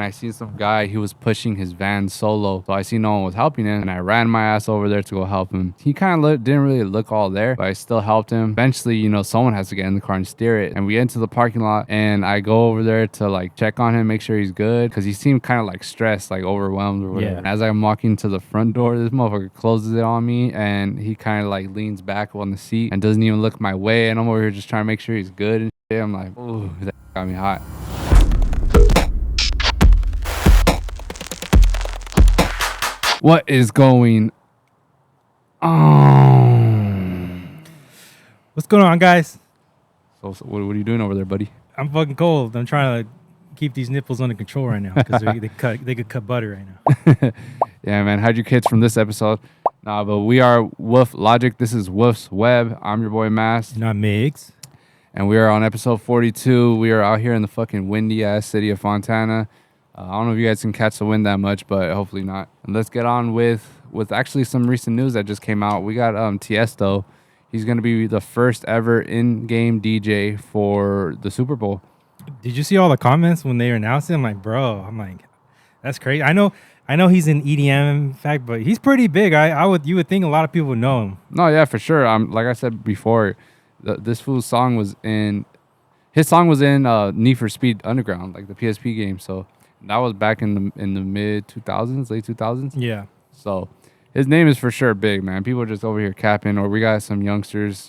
I seen some guy, he was pushing his van solo. So I seen no one was helping him, and I ran my ass over there to go help him. He kind of didn't really look all there, but I still helped him. Eventually, someone has to get in the car and steer it. And we get into the parking lot, and I go over there to like check on him, make sure he's good, because he seemed kind of like stressed, like overwhelmed or whatever. Yeah. As I'm walking to the front door, this motherfucker closes it on me, and he kind of like leans back on the seat and doesn't even look my way. And I'm over here just trying to make sure he's good and shit. I'm like, ooh, that got me hot. What is going on? What's going on, guys? So what are you doing over there, buddy? I'm fucking cold. I'm trying to keep these nipples under control right now because they could cut butter right now. Yeah, man. Hide your kids from this episode. Nah, but we are Woof Logik. This is Woof's Web. I'm your boy, Mass. Not Migs. And we are on episode 42. We are out here in the fucking windy-ass city of Fontana. I don't know if you guys can catch the wind that much, but hopefully not. And let's get on with actually some recent news that just came out. We got Tiesto. He's going to be the first ever in-game DJ for the Super Bowl. Did you see all the comments when they announced it? I'm like, that's crazy. I know he's in EDM, in fact, but he's pretty big. You would think a lot of people would know him. No, yeah, for sure. Like I said before, this fool's song was in Need for Speed Underground, like the PSP game. So that was back in the mid 2000s, late 2000s. Yeah. So his name is for sure big, man. People are just over here capping, or we got some youngsters,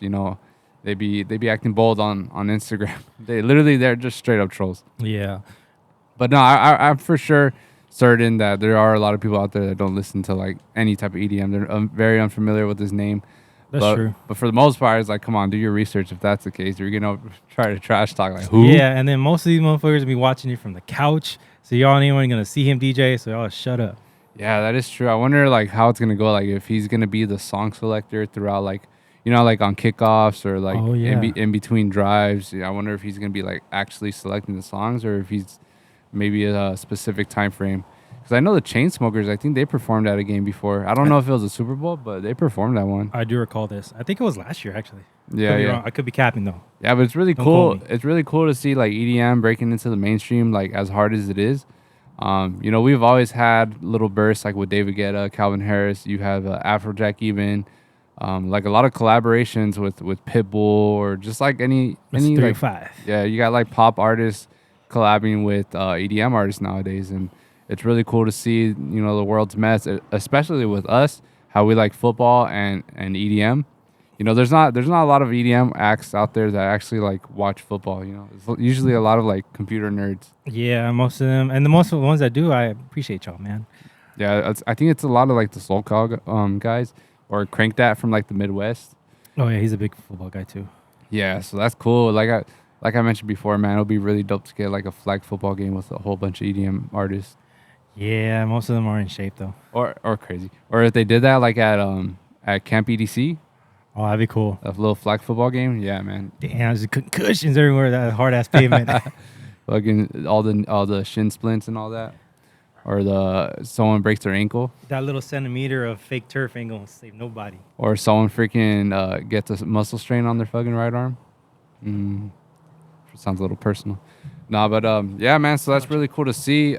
they be acting bold on Instagram. They're just straight up trolls. Yeah. But no, I'm for sure certain that there are a lot of people out there that don't listen to like any type of EDM. They're very unfamiliar with his name. That's true. But for the most part, it's like, come on, do your research if that's the case. You're gonna try to trash talk like who? Yeah, and then most of these motherfuckers will be watching it from the couch, so y'all ain't even gonna see him DJ. So y'all shut up. Yeah, that is true. I wonder like how it's gonna go. Like if he's gonna be the song selector throughout, like like on kickoffs or like in between drives. I wonder if he's gonna be like actually selecting the songs, or if he's maybe a specific time frame. Because I know the Chainsmokers, I think they performed at a game before. I don't know if it was a Super Bowl, but they performed at one. I do recall this. I think it was last year, actually. Yeah. I could be capping, though. Yeah, but it's really cool. It's really cool to see like EDM breaking into the mainstream, like as hard as it is. We've always had little bursts like with David Guetta, Calvin Harris. You have Afrojack even. Like a lot of collaborations with Pitbull, or just like any like 5. Yeah, you got like pop artists collabing with EDM artists nowadays, and it's really cool to see the world's mess, especially with us, how we like football and EDM. There's not a lot of EDM acts out there that actually like watch football. It's usually a lot of like computer nerds. Yeah, most of them, and most of the ones that do, I appreciate y'all, man. Yeah, I think it's a lot of like the soul call guys, or Crank That from like the Midwest. Oh yeah, he's a big football guy too. Yeah, so that's cool. Like I mentioned before, man, it'll be really dope to get like a flag football game with a whole bunch of EDM artists. Yeah, most of them are in shape though. Or crazy. Or if they did that like at Camp EDC. Oh, that'd be cool. A little flag football game. Yeah, man. Damn, there's concussions everywhere. That hard ass pavement. Fucking all the shin splints and all that. Or someone breaks their ankle. That little centimeter of fake turf ain't gonna save nobody. Or someone freaking gets a muscle strain on their fucking right arm. Sounds a little personal. Nah, but yeah, man. So that's really cool to see.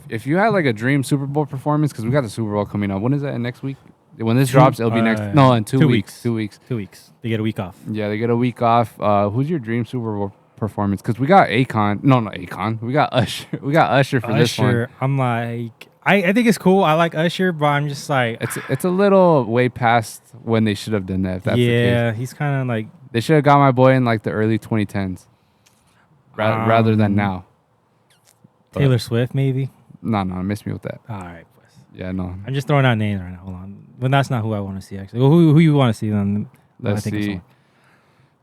If you had like a dream Super Bowl performance, because we got the Super Bowl coming up. When is that? Next week? When this drops, it'll be next. No, in 2 weeks. 2 weeks. 2 weeks. They get a week off. Yeah, they get a week off. Who's your dream Super Bowl performance? Because we got Akon. No, not Akon. We got Usher. We got Usher for this one. I'm like, I think it's cool. I like Usher, but I'm just like, it's a little way past when they should have done that. If that's the case. He's kind of like, they should have got my boy in like the early 2010s, rather than now. Taylor Swift, maybe. No, miss me with that. All right, boys. Yeah, no. I'm just throwing out names right now. Hold on, but that's not who I want to see actually. Well, who you want to see then? Let's see.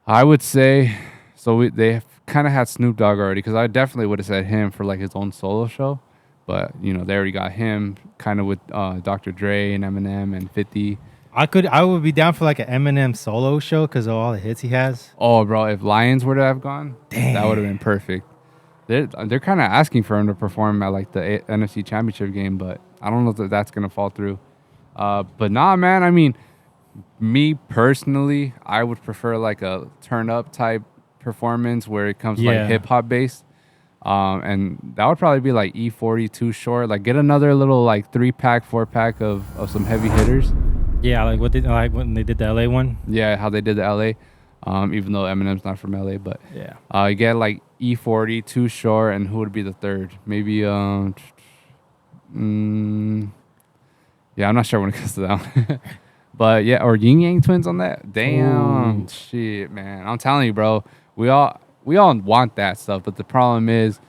I would say so. They kind of had Snoop Dogg already, because I definitely would have said him for like his own solo show. But they already got him kind of with Dr. Dre and Eminem and 50. I would be down for like an Eminem solo show because of all the hits he has. Oh, bro, if Lions were to have gone, Dang. That would have been perfect. They're kind of asking for him to perform at like the NFC Championship game, but I don't know if that's gonna fall through. But nah, man. I mean, me personally, I would prefer like a turn up type performance where it comes like hip hop based. And that would probably be like E40 too short. Like get another little like 3-pack, 4-pack of some heavy hitters. Yeah, like when they did the LA one. Yeah, how they did the LA. Even though Eminem's not from LA, but Yeah. You get like E40 too short, and who would be the third? Maybe yeah, I'm not sure when it comes to that one. But yeah, or Yin Yang Twins on that. Damn, shit, man. I'm telling you, bro. We all want that stuff, but the problem is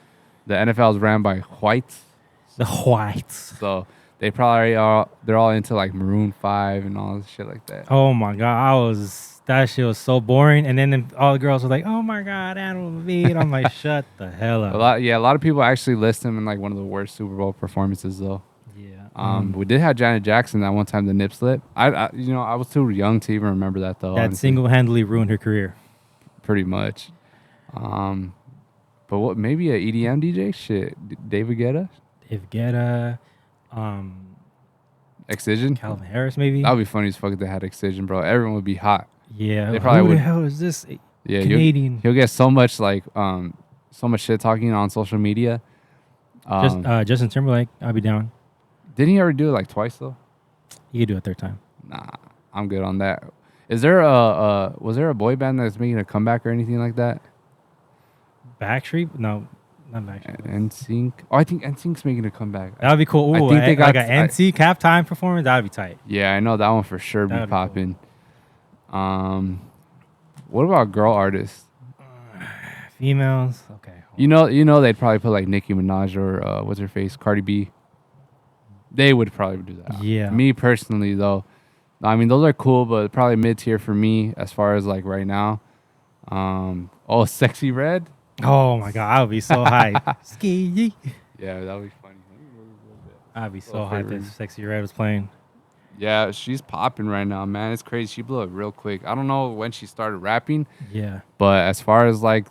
the NFL is ran by whites. The whites. So they probably are. They're all into like Maroon 5 and all this shit like that. Oh my god, that shit was so boring. And then all the girls were like, "Oh my god, Adam Levine." I'm like, shut the hell up. A lot of people actually list him in like one of the worst Super Bowl performances, though. Yeah. We did have Janet Jackson that one time, the nip slip. I was too young to even remember that though. That single-handedly ruined her career. Pretty much. But what? Maybe a EDM DJ? Shit, David Guetta. Excision. Calvin Harris, maybe. That would be funny as fuck if they had Excision, bro. Everyone would be hot. Yeah. They probably Who would. the hell is this? Yeah, Canadian. He'll get so much so much shit talking on social media. Justin Timberlake, I'll be down. Didn't he already do it like twice though? You could do it a third time. Nah, I'm good on that. Is there was there a boy band that's making a comeback or anything like that? Backstreet? No, not Backstreet. NSYNC. Oh, I think NSYNC's making a comeback. That would be cool. Ooh, I think they got like an NSYNC halftime performance. That would be tight. Yeah, I know that one for sure be popping. Cool. What about girl artists? Females. Okay. You know they'd probably put like Nicki Minaj or what's her face, Cardi B. They would probably do that. Yeah. Me personally though, I mean those are cool, but probably mid tier for me as far as like right now. Sexy Red. Oh my god, I would be so hyped. Ski. Yeah, that would be funny. I'd be so hyped if Sexy Red was playing. Yeah, she's popping right now, man. It's crazy. She blew up real quick. I don't know when she started rapping. Yeah. But as far as like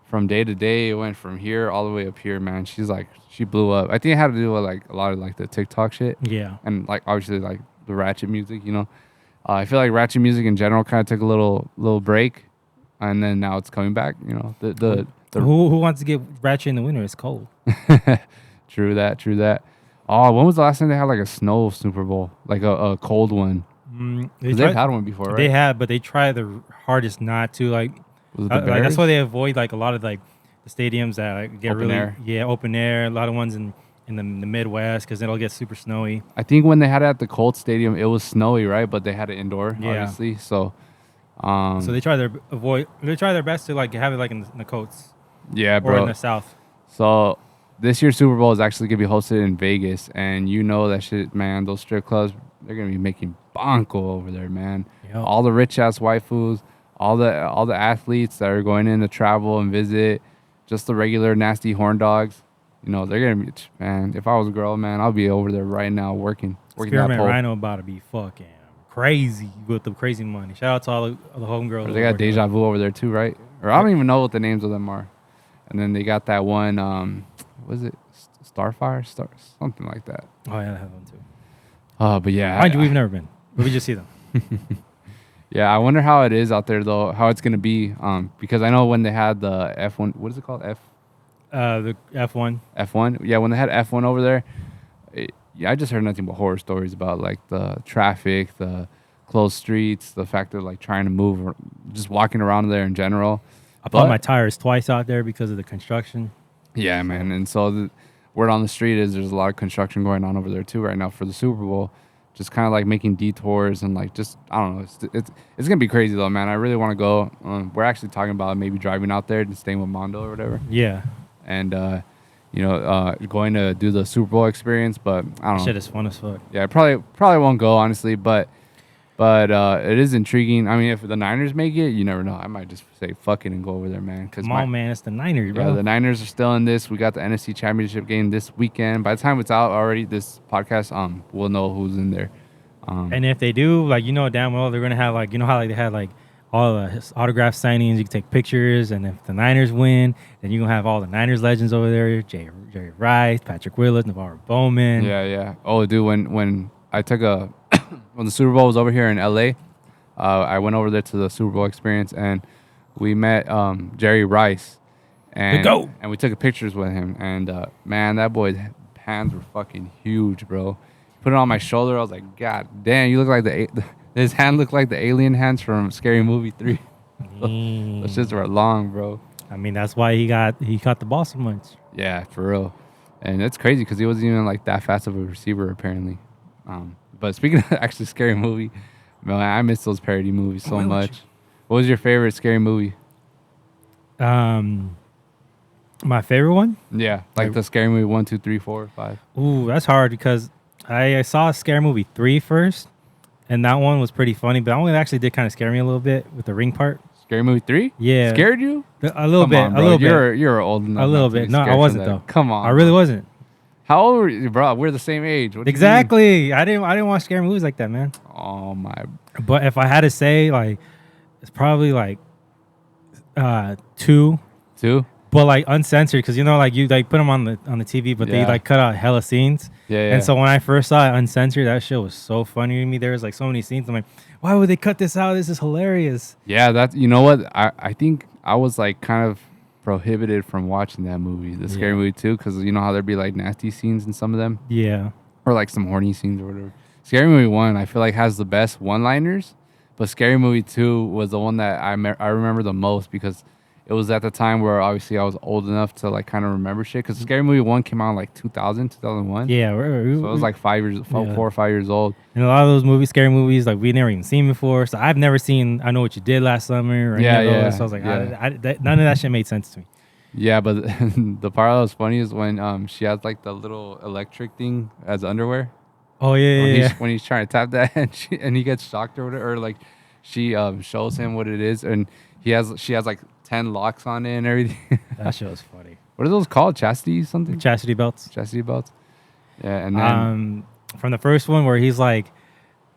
from day to day, it went from here all the way up here, man. She blew up. I think it had to do with like a lot of like the TikTok shit. Yeah. And like obviously like the ratchet music, I feel like ratchet music in general kind of took a little break, and then now it's coming back. Who wants to get ratchet in the winter? It's cold. True that. Oh, when was the last time they had like a snow Super Bowl, like a cold one? They've had one before, right? They have, but they try their hardest not to. Like that's why they avoid like a lot of like the stadiums that like, get open air. Yeah, open air. A lot of ones in the Midwest because it'll get super snowy. I think when they had it at the Colts Stadium, it was snowy, right? But they had it indoor, obviously. So, so they try their best to like have it like in the coats. Yeah, bro. Or in the South. So this year's Super Bowl is actually gonna be hosted in Vegas, and you know that shit, man. Those strip clubs, they're gonna be making banco over there, man. Yep. All the rich ass waifus, all the athletes that are going in to travel and visit, just the regular nasty horn dogs. They're gonna be, man. If I was a girl, man, I'll be over there right now working Spearmint Rhino about to be fucking crazy with the crazy money. Shout out to all the homegirls. They got Deja Vu over there too, right? Or I don't even know what the names of them are. And then they got that one, what is it? Starfire? Something like that. Oh, yeah, I have one too. But yeah. Mind you, we've never been. But we just see them. Yeah, I wonder how it is out there, though, how it's going to be. Because I know when they had the F1, what is it called? The F1. F1? Yeah, when they had F1 over there, I just heard nothing but horror stories about, like, the traffic, the closed streets, the fact that, like, trying to move, or just walking around there in general. I pulled my tires twice out there because of the construction. Yeah, man. And so the word on the street is there's a lot of construction going on over there too right now for the Super Bowl. Just kind of like making detours and like just, I don't know. It's going to be crazy though, man. I really want to go. We're actually talking about maybe driving out there and staying with Mondo or whatever. Yeah. And, going to do the Super Bowl experience, but I don't know. Shit is fun as fuck. Yeah, probably won't go, honestly, but it is intriguing. I mean, if the Niners make it, you never know. I might just say fuck it and go over there, man. Come on, man. It's the Niners, bro. Yeah, the Niners are still in this. We got the NFC Championship game this weekend. By the time it's out already, this podcast, we'll know who's in there. And if they do, like, damn well they're going to have, like, how like they had, like, all the autograph signings. You can take pictures. And if the Niners win, then you're going to have all the Niners legends over there. Jerry Rice, Patrick Willis, Navarro Bowman. Yeah. Oh, dude, when I took when the Super Bowl was over here in LA, I went over there to the Super Bowl experience and we met Jerry Rice, and we took pictures with him. And man, that boy's hands were fucking huge, bro. Put it on my shoulder. I was like, God damn, you look like his hand looked like the alien hands from Scary Movie 3. Those shits were long, bro. I mean, that's why he got the ball so much. Yeah, for real. And it's crazy because he wasn't even like that fast of a receiver apparently. But speaking of actually Scary Movie, man, I miss those parody movies so much. What was your favorite Scary Movie? My favorite one? Yeah, like the Scary Movie 1, 2, 3, 4, 5. Ooh, that's hard because I saw Scary Movie 3 first, and that one was pretty funny, but that one actually did kind of scare me a little bit with the ring part. Scary Movie 3? Yeah. Scared you? A little bit. A little bit. You're old enough. A little bit. No, I wasn't though. Come on. I really wasn't. How old were you, bro? We're the same age. What exactly. I didn't watch scary movies like that, man. Oh my. But if I had to say, like, it's probably like 2. 2? But like uncensored, because you know, like you like put them on the TV, but they like cut out hella scenes. Yeah. And so when I first saw it uncensored, that shit was so funny to me. There was like so many scenes. I'm like, why would they cut this out? This is hilarious. Yeah, that's, you know what? I think I was like kind of prohibited from watching that movie, the Scary Movie 2, because you know how there'd be like nasty scenes in some of them. Yeah. Or like some horny scenes or whatever. Scary Movie 1, I feel like has the best one-liners, but Scary Movie 2 was the one that I remember the most because it was at the time where obviously I was old enough to like kind of remember shit. Because Scary Movie 1 came out in like 2000, 2001. Yeah. So it was like 4 or 5 years old. And a lot of those movies, scary movies, like we never even seen before. So I've never seen I Know What You Did Last Summer or any of those. So I was like, none of that shit made sense to me. Yeah, but the part that was funny is when she has like the little electric thing as underwear. Oh yeah, when he's trying to tap that and he gets shocked or whatever, or like she shows him what it is and she has like 10 locks on it and everything. That shit was funny. What are those called? Chastity something? Chastity belts. Chastity belts. Yeah, and then from the first one where he's like,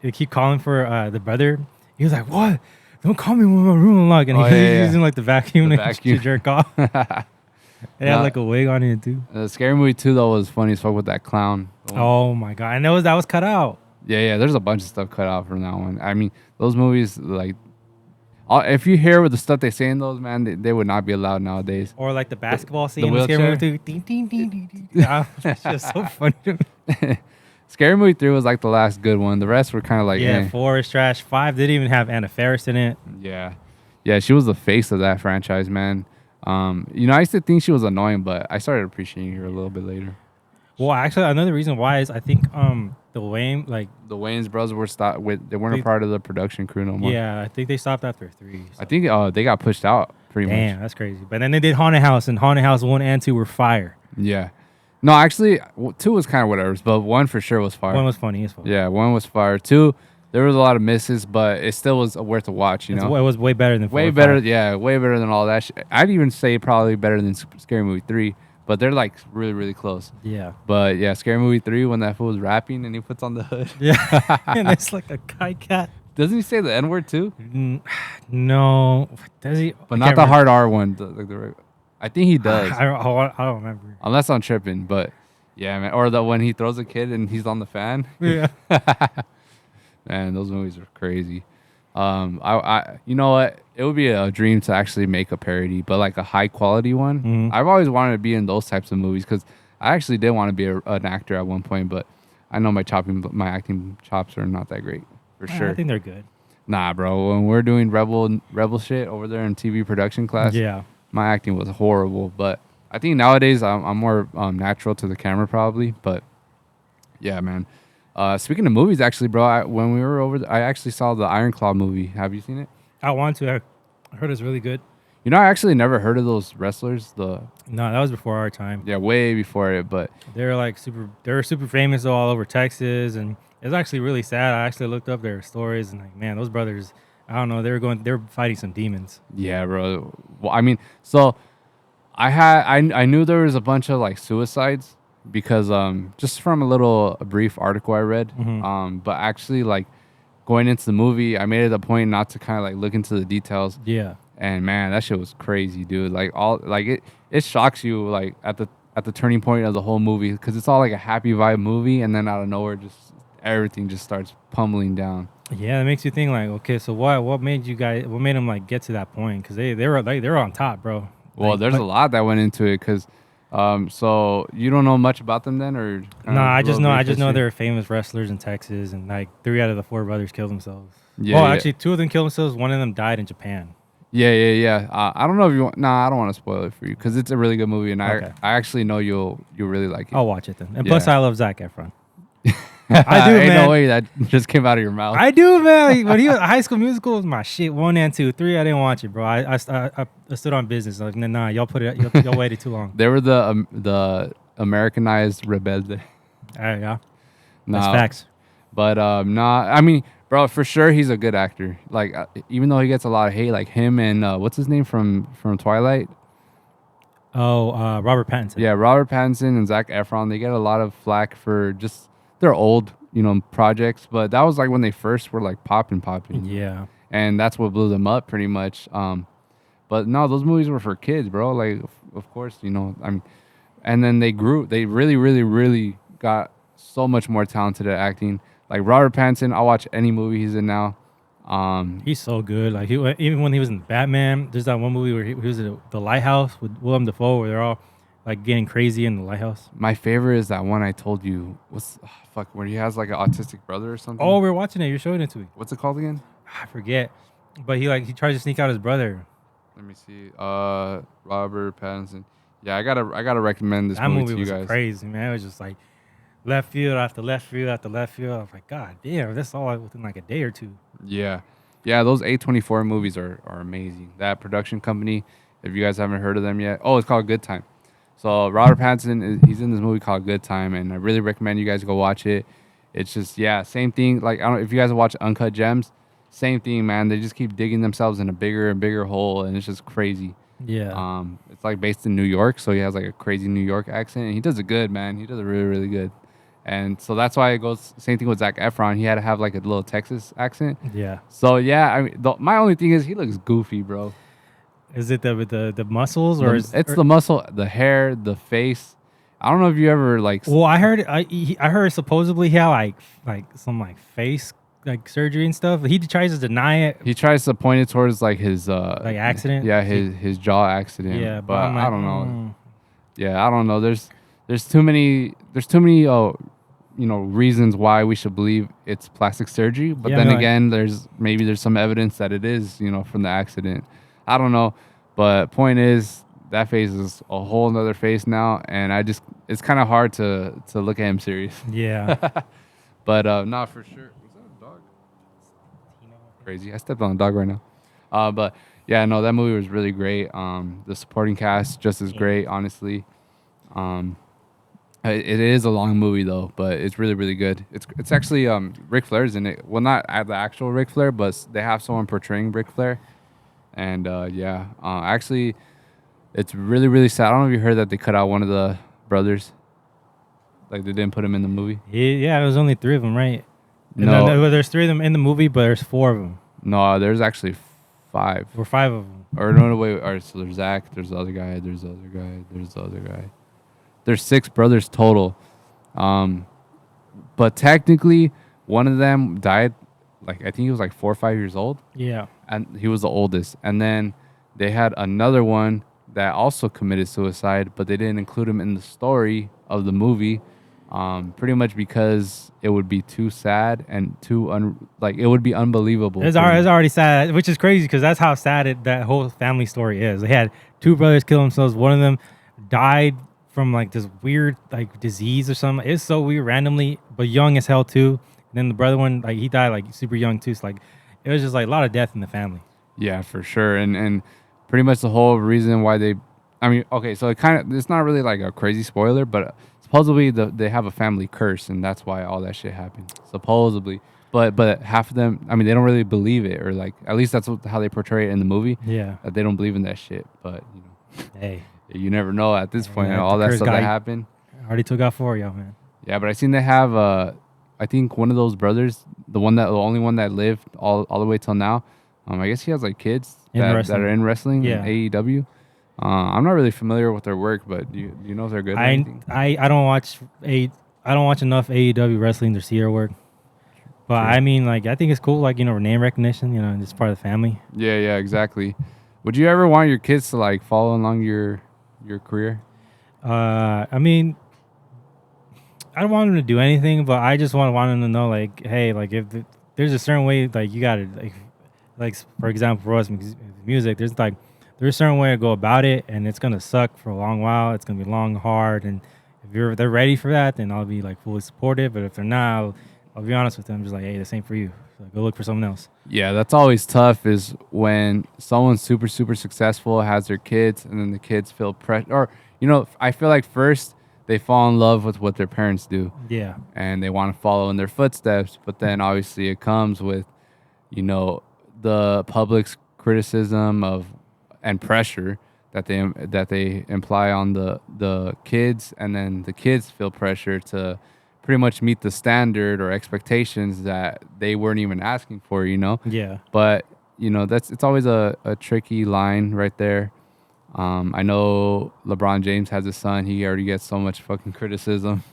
they keep calling for the brother. He was like, "What? Don't call me when my room unlocked." And he's using like the vacuum to jerk off. It had like a wig on it too. The Scary Movie 2 though was funny as fuck with that clown. Oh my god! And that was cut out. Yeah. There's a bunch of stuff cut out from that one. I mean, those movies, like, if you hear what the stuff they say in those, man, they would not be allowed nowadays. Or like the basketball scene in Scary Movie 2. Ding, ding, ding, ding, ding. That's just so funny to me. Scary Movie 3 was like the last good one. The rest were kind of like 4 is trash. 5 didn't even have Anna Faris in it. Yeah, she was the face of that franchise, man. You know, I used to think she was annoying, but I started appreciating her a little bit later. Well, actually, another reason why is I think the Wayans brothers they weren't a part of the production crew no more. Yeah, I think they stopped after 3. So. I think they got pushed out pretty much. Damn, that's crazy. But then they did Haunted House, and Haunted House 1 and 2 were fire. Yeah. No, actually, 2 was kind of whatever, but 1 for sure was fire. 1 was funny as fuck. Yeah, 1 was fire. 2, there was a lot of misses, but it still was worth a watch, you know? It was way better than 4. Way better, yeah, way better than all that shit. I'd even say probably better than Scary Movie 3, but they're like really, really close. Yeah. But yeah, Scary Movie 3, when that fool was rapping and he puts on the hood. Yeah. And it's like a cat. Doesn't he say the N-word too? No. Does he? But not the hard R one. I think he does. I don't remember. Unless I'm tripping, but yeah, man. Or when he throws a kid and he's on the fan. Yeah. Man, those movies are crazy. You know what? It would be a dream to actually make a parody, but like a high quality one. Mm-hmm. I've always wanted to be in those types of movies because I actually did want to be an actor at one point, but I know my acting chops are not that great for sure. I think they're good. Nah, bro. When we're doing rebel shit over there in TV production class, my acting was horrible. But I think nowadays I'm more natural to the camera probably. But yeah, man. Speaking of movies, actually, bro, when we were over, I actually saw the Iron Claw movie. Have you seen it? I want to. I heard it's really good. You know, I actually never heard of those wrestlers. No, that was before our time. Yeah, way before it. But they're like they're super famous all over Texas, and it's actually really sad. I actually looked up their stories, and like, man, those brothers, I don't know, they were fighting some demons. Yeah, bro. Well, I mean, so I knew there was a bunch of like suicides. Because just from a brief article I read, but actually like going into the movie, I made it a point not to kind of like look into the details. Yeah. And man, that shit was crazy, dude. Like it shocks you like at the turning point of the whole movie because it's all like a happy vibe movie, and then out of nowhere, just everything just starts pummeling down. Yeah, it makes you think like, okay, so what made them like get to that point? Because they were on top, bro. Well, there's a lot that went into it because, so you don't know much about them then, or no? I just know they're famous wrestlers in Texas, and like 3 out of the 4 brothers killed themselves. Yeah, well, actually, 2 of them killed themselves. One of them died in Japan. Yeah. I don't know if you want. Nah, I don't want to spoil it for you because it's a really good movie, and Okay. I actually know you'll really like it. I'll watch it then. And plus, I love Zac Efron. I do, man. Ain't no way that just came out of your mouth. I do, man. When he was High School Musical was my shit. 1 and 2, 3, I didn't watch it, bro. I stood on business. Like, nah, y'all put it. Y'all waited too long. They were the Americanized rebelde. Yeah, that's facts. But nah, I mean, bro, for sure he's a good actor. Like, even though he gets a lot of hate, like him and what's his name from Twilight. Oh, Robert Pattinson. Yeah, Robert Pattinson and Zac Efron. They get a lot of flack for just their old, projects. But that was like when they first were like popping. Yeah. And that's what blew them up pretty much. But no, those movies were for kids, bro. Like, of course, and then they grew. They really, really, really got so much more talented at acting. Like Robert Pattinson, I'll watch any movie he's in now. He's so good. Like even when he was in Batman, there's that one movie where he was in The Lighthouse with Willem Dafoe, where they're all like getting crazy in the lighthouse. My favorite is that one I told you. Where he has like an autistic brother or something. Oh, we were watching it. You're showing it to me. What's it called again? I forget. But he tries to sneak out his brother. Let me see. Robert Pattinson. Yeah, I gotta recommend this movie to you guys. That movie was crazy, man. It was just like left field after left field after left field. I was like, God damn, that's all within like a day or two. Yeah. Those A24 movies are amazing. That production company, if you guys haven't heard of them yet, it's called Good Time. So Robert Pattinson, he's in this movie called Good Time, and I really recommend you guys go watch it. It's just, same thing. Like, I don't know if you guys watch Uncut Gems, same thing, man. They just keep digging themselves in a bigger and bigger hole, and it's just crazy. Yeah. It's like based in New York, so he has like a crazy New York accent, and he does it good, man. He does it really, really good. And so that's why it goes, same thing with Zac Efron. He had to have like a little Texas accent. Yeah. So, I mean, my only thing is he looks goofy, bro. Is it the muscles or it's the muscle, the hair, the face? I don't know if you ever like. Well, I heard supposedly he had like some like face like surgery and stuff. He tries to deny it. He tries to point it towards like his like accident. Yeah, his jaw accident. Yeah, but I don't know. Yeah, I don't know. There's too many reasons why we should believe it's plastic surgery. But then again, there's some evidence that it is from the accident. I don't know, but point is that face is a whole nother face now, and it's kind of hard to look at him serious. Yeah. But not for sure. Was that a dog? Crazy. I stepped on a dog right now. But yeah, no, that movie was really great. The supporting cast just as great, honestly. It is a long movie though, but it's really, really good. It's actually Ric Flair's in it. Well, not the actual Ric Flair, but they have someone portraying Ric Flair. And actually, it's really, really sad. I don't know if you heard that they cut out one of the brothers. Like they didn't put him in the movie. Yeah, there was only 3 of them, right? No, there's 3 of them in the movie, but there's 4 of them. No, there's actually 5. Or 5 of them. Or no, wait. All right, so there's Zach. There's the other guy. There's the other guy. There's the other guy. There's 6 brothers total. But technically, one of them died. Like I think he was like 4 or 5 years old. Yeah. And he was the oldest. And then they had another one that also committed suicide, but they didn't include him in the story of the movie, pretty much because it would be too sad and it would be unbelievable. It's already sad, which is crazy because that's how sad that whole family story is. They had 2 brothers kill themselves. One of them died from like this weird like disease or something. It's so weird, randomly, but young as hell too. And then the brother one, like he died like super young too. So like it was just like a lot of death in the family. Yeah, for sure. And pretty much the whole reason why so it's not really like a crazy spoiler, but supposedly they have a family curse, and that's why all that shit happened. Supposedly. But half of them, I mean, they don't really believe it, or like at least that's how they portray it in the movie. Yeah. That they don't believe in that shit. But hey, you never know at this point. All that stuff that happened. Already took out 4 y'all, man. Yeah, but I seen they have I think one of those brothers, the only one that lived all the way till now. I guess he has like kids that are in wrestling, in AEW. I'm not really familiar with their work, but do you know if they're good? I don't watch enough AEW wrestling to see their work. But I mean, like, I think it's cool, like, name recognition, it's part of the family. Yeah, exactly. Would you ever want your kids to like follow along your career? I mean, I don't want them to do anything, but I just want them to know, like, hey, like if there's a certain way, like you gotta like for example, for us music, there's a certain way to go about it, and it's gonna suck for a long while. It's gonna be long, hard, and if they're ready for that, then I'll be like fully supportive. But if they're not, I'll be honest with them, just like, hey, this ain't for you. So go look for someone else. Yeah, that's always tough. Is when someone's super successful, has their kids, and then the kids feel pressure. Or I feel like first they fall in love with what their parents do. Yeah, and they want to follow in their footsteps. But then obviously it comes with, the public's criticism of and pressure that they imply on the kids, and then the kids feel pressure to pretty much meet the standard or expectations that they weren't even asking for. yeah, But it's always a tricky line right there. I know LeBron James has a son. He already gets so much fucking criticism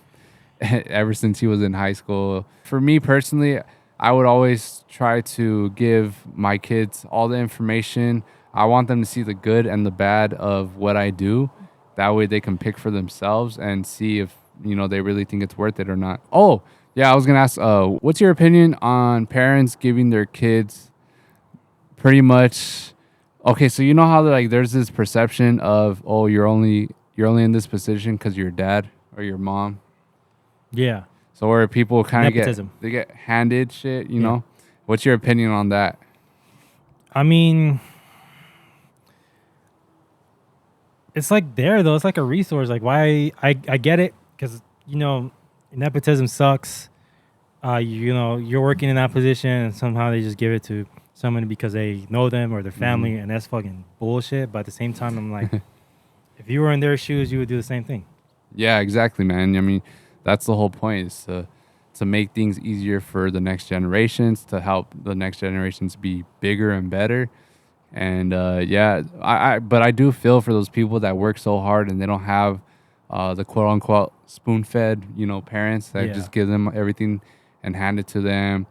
ever since he was in high school. For me personally, I would always try to give my kids all the information. I want them to see the good and the bad of what I do. That way they can pick for themselves and see if, they really think it's worth it or not. Oh, yeah, I was going to ask, what's your opinion on parents giving their kids pretty much... Okay, so you know how like there's this perception of, oh, you're only in this position because your dad or your mom. yeah. So where people kind of get handed shit, Yeah. What's your opinion on that? I mean, it's like there though. It's like a resource. Like why I get it because nepotism sucks. You're working in that position and somehow they just give it to someone because they know them or their family, and that's fucking bullshit. But at the same time, I'm like, if you were in their shoes, you would do the same thing. Yeah, exactly, man. I mean, that's the whole point, is to make things easier for the next generations, to help the next generations be bigger and better. And but I do feel for those people that work so hard and they don't have the quote unquote spoon fed, parents that just give them everything and hand it to them.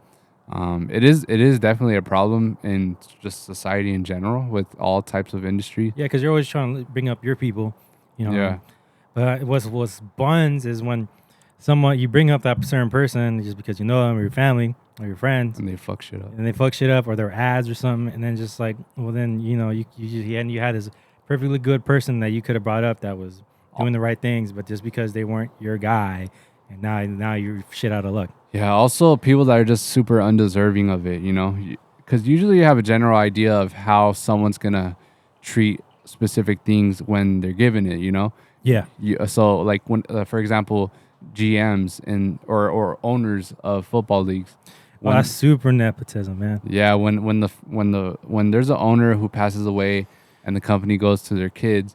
It is definitely a problem in just society in general with all types of industry. Yeah, because you're always trying to bring up your people, Yeah. But what's buns is when you bring up that certain person just because you know them or your family or your friends, And they fuck shit up. and they fuck shit up or their ads or something, and then just like, well, then you had this perfectly good person that you could have brought up that was doing the right things, but just because they weren't your guy, and now you're shit out of luck. Yeah, also people that are just super undeserving of it, because usually you have a general idea of how someone's gonna treat specific things when they're given it, Yeah. So like when, for example, GMs or owners of football leagues. Well, that's super nepotism, man. Yeah, when there's an owner who passes away and the company goes to their kids,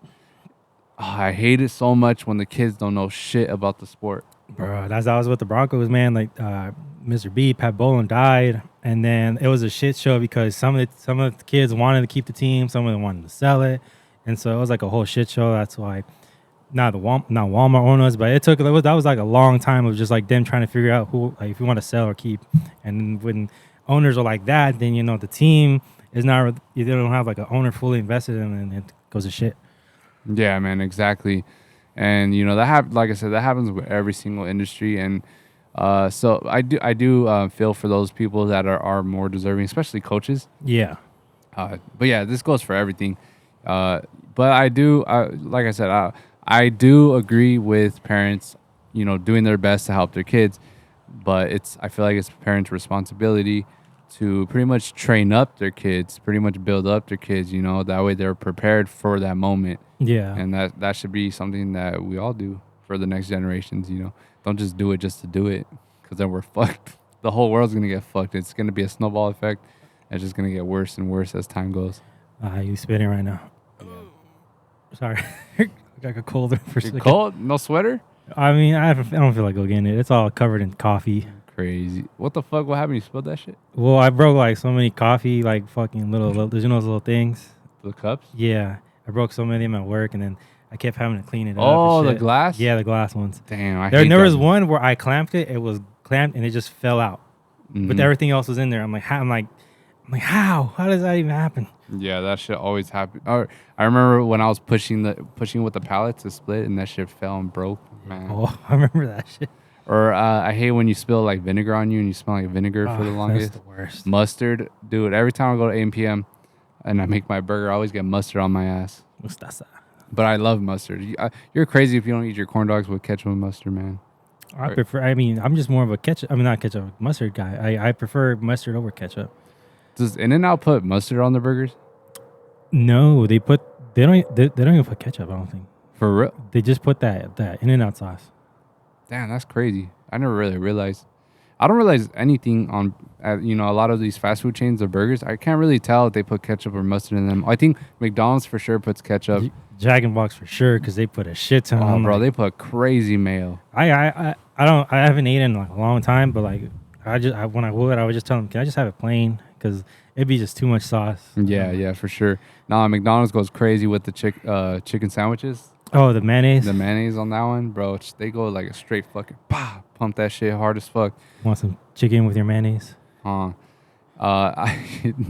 I hate it so much when the kids don't know shit about the sport. Bro, that was with the Broncos, man. Like Mr. B, Pat Bowlen died, and then it was a shit show because some of the kids wanted to keep the team, some of them wanted to sell it, and so it was like a whole shit show. That's why not Walmart owners, but that was like a long time of just like them trying to figure out who, like, if you want to sell or keep. And when owners are like that, then the team is not, they don't have like an owner fully invested in, and it goes to shit. Yeah, man, exactly. And like I said, that happens with every single industry. And so I do feel for those people that are more deserving, especially coaches. Yeah. But yeah, this goes for everything. But I do, like I said, I do agree with parents, doing their best to help their kids. But I feel like it's parents' responsibility to pretty much train up their kids, pretty much build up their kids, that way they're prepared for that moment. Yeah. And that should be something that we all do for the next generations, Don't just do it just to do it, because then we're fucked. The whole world's going to get fucked. It's going to be a snowball effect. It's just going to get worse and worse as time goes. You spitting right now. Yeah. Sorry. I got a colder for a second. Cold? No sweater? I mean, I don't feel like go getting it. It's all covered in coffee. Crazy. What the fuck? What happened? You spilled that shit? Well, I broke like so many coffee, like fucking little those little things. The cups? Yeah. I broke so many of them at work, and then I kept having to clean it up. Oh, the glass? Yeah, the glass ones. Damn, There was one where I clamped it. It was clamped, and it just fell out. But everything else was in there. I'm like, I'm like, how? How does that even happen? Yeah, that shit always happen. Or I remember when I was pushing with the pallet to split, and that shit fell and broke. Man. Oh, I remember that shit. Or I hate when you spill like vinegar on you and you smell like vinegar for the longest. That's the worst. Mustard, dude. Every time I go to AM/PM and I make my burger, I always get mustard on my ass. Mustasa. But I love mustard. You're crazy if you don't eat your corn dogs with ketchup and mustard, man. I prefer. I mean, I'm just more of a ketchup. I mean, not ketchup, mustard guy. I prefer mustard over ketchup. Does In-N-Out put mustard on their burgers? No, they don't even put ketchup. I don't think. For real? They just put that In-N-Out sauce. Damn, that's crazy. I never really realized. I don't realize anything on, a lot of these fast food chains of burgers. I can't really tell if they put ketchup or mustard in them. I think McDonald's for sure puts ketchup. Jack in the Box for sure because they put a shit ton. Oh, bro, they put crazy mayo. I haven't eaten in like a long time, but like when I would just tell them, can I just have it plain? Because it'd be just too much sauce. Yeah, for sure. Nah, McDonald's goes crazy with the chicken sandwiches. Oh, the mayonnaise. The mayonnaise on that one, bro. They go like a straight fucking pump that shit hard as fuck. Want some chicken with your mayonnaise? That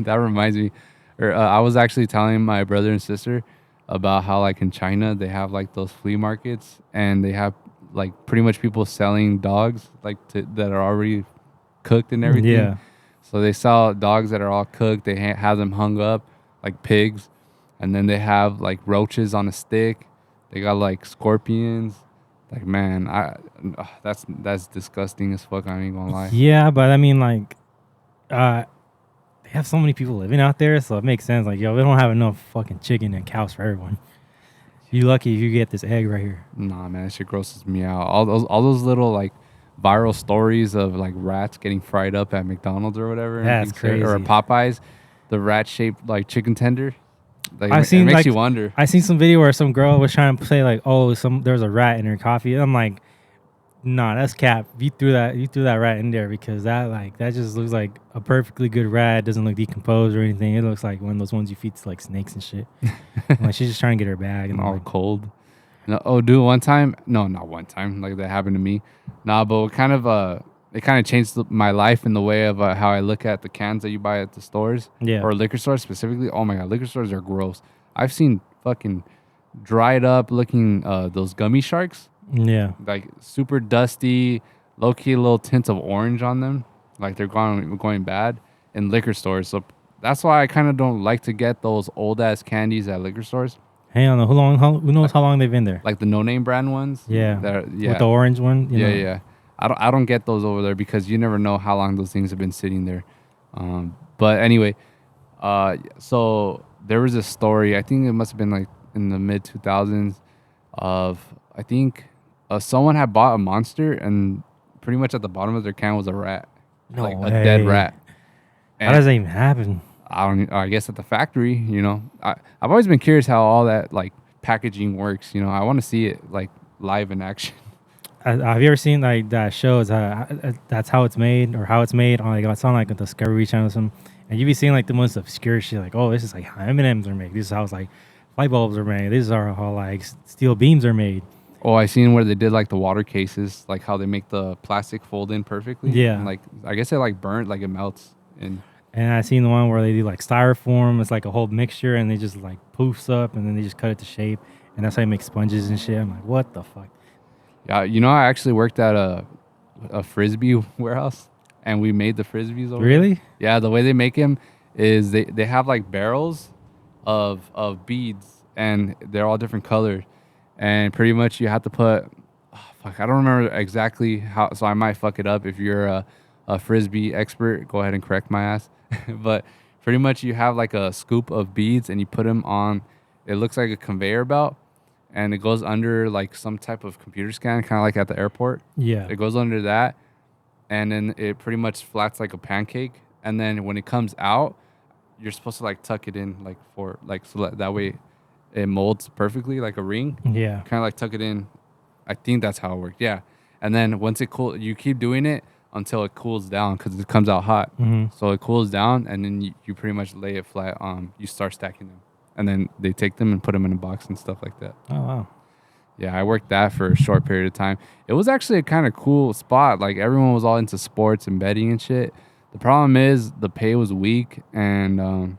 reminds me. I was actually telling my brother and sister about how like in China they have like those flea markets and they have like pretty much people selling dogs like that are already cooked and everything. Yeah. So they sell dogs that are all cooked. They have them hung up like pigs, and then they have like roaches on a stick. They got like scorpions. Like, man, that's disgusting as fuck. I ain't gonna lie. Yeah, but I mean, like, they have so many people living out there, so it makes sense. Like, yo, we don't have enough fucking chicken and cows for everyone. You lucky if you get this egg right here. Nah, man, that shit grosses me out. All those little like viral stories of like rats getting fried up at McDonald's or whatever. That's crazy. Or Popeyes, the rat shaped like chicken tender. Like, it makes you wonder. I seen some video where some girl was trying to say like, oh, there's a rat in her coffee. And I'm like, nah, that's cap. You threw that rat in there because that just looks like a perfectly good rat. It doesn't look decomposed or anything. It looks like one of those ones you feed to like snakes and shit. Like she's just trying to get her bag and all cold. No, oh, dude, one time, no, not one time, like that happened to me. Nah, but it kind of changed my life in the way of how I look at the cans that you buy at the stores, or liquor stores specifically. Oh my god, liquor stores are gross. I've seen fucking dried up looking those gummy sharks. Yeah, like super dusty, low key little tints of orange on them, like they're going bad in liquor stores. So that's why I kind of don't like to get those old ass candies at liquor stores. Hey, I don't know who knows how long they've been there. Like the no name brand ones. Yeah, with the orange one. You know? Yeah. I don't get those over there because you never know how long those things have been sitting there. But anyway, so there was a story. I think it must have been like in the mid 2000s of I think someone had bought a Monster and pretty much at the bottom of their can was a rat, no like way. a dead rat. And how does that even happen? I guess at the factory. I've always been curious how all that like packaging works. I want to see it like live in action. Have you ever seen like that shows that's how it's made or how it's made on like it's on like the Discovery Channel or something, and you be seeing like the most obscure shit like, oh, this is like how M&Ms are made, this is how it's like light bulbs are made, this is how like steel beams are made. Oh, I seen where they did like the water cases, like how they make the plastic fold in perfectly. Yeah, and, like I guess it like burnt, like it melts in. And I seen the one where they do like styrofoam. It's like a whole mixture, and they just like poofs up, and then they just cut it to shape, and that's how you make sponges and shit. I'm like, what the fuck? Yeah, I actually worked at a frisbee warehouse, and we made the frisbees over Really? there. Yeah, the way they make them is they have like barrels of beads, and they're all different colors, and pretty much you have to put. I don't remember exactly how, so I might fuck it up. If you're a frisbee expert, go ahead and correct my ass. But pretty much you have like a scoop of beads and you put them on, it looks like a conveyor belt, and it goes under like some type of computer scan, kind of like at the airport. Yeah. It goes under that, and then it pretty much flats like a pancake. And then when it comes out, you're supposed to like tuck it in like so that way it molds perfectly like a ring. Yeah. Kind of like tuck it in. I think that's how it works. Yeah. And then once it you keep doing it until it cools down because it comes out hot. Mm-hmm. So it cools down, and then you pretty much lay it flat. You start stacking them, and then they take them and put them in a box and stuff like that. Oh wow. Yeah, I worked that for a short period of time. It was actually a kind of cool spot. Like everyone was all into sports and betting and shit. The problem is the pay was weak, and I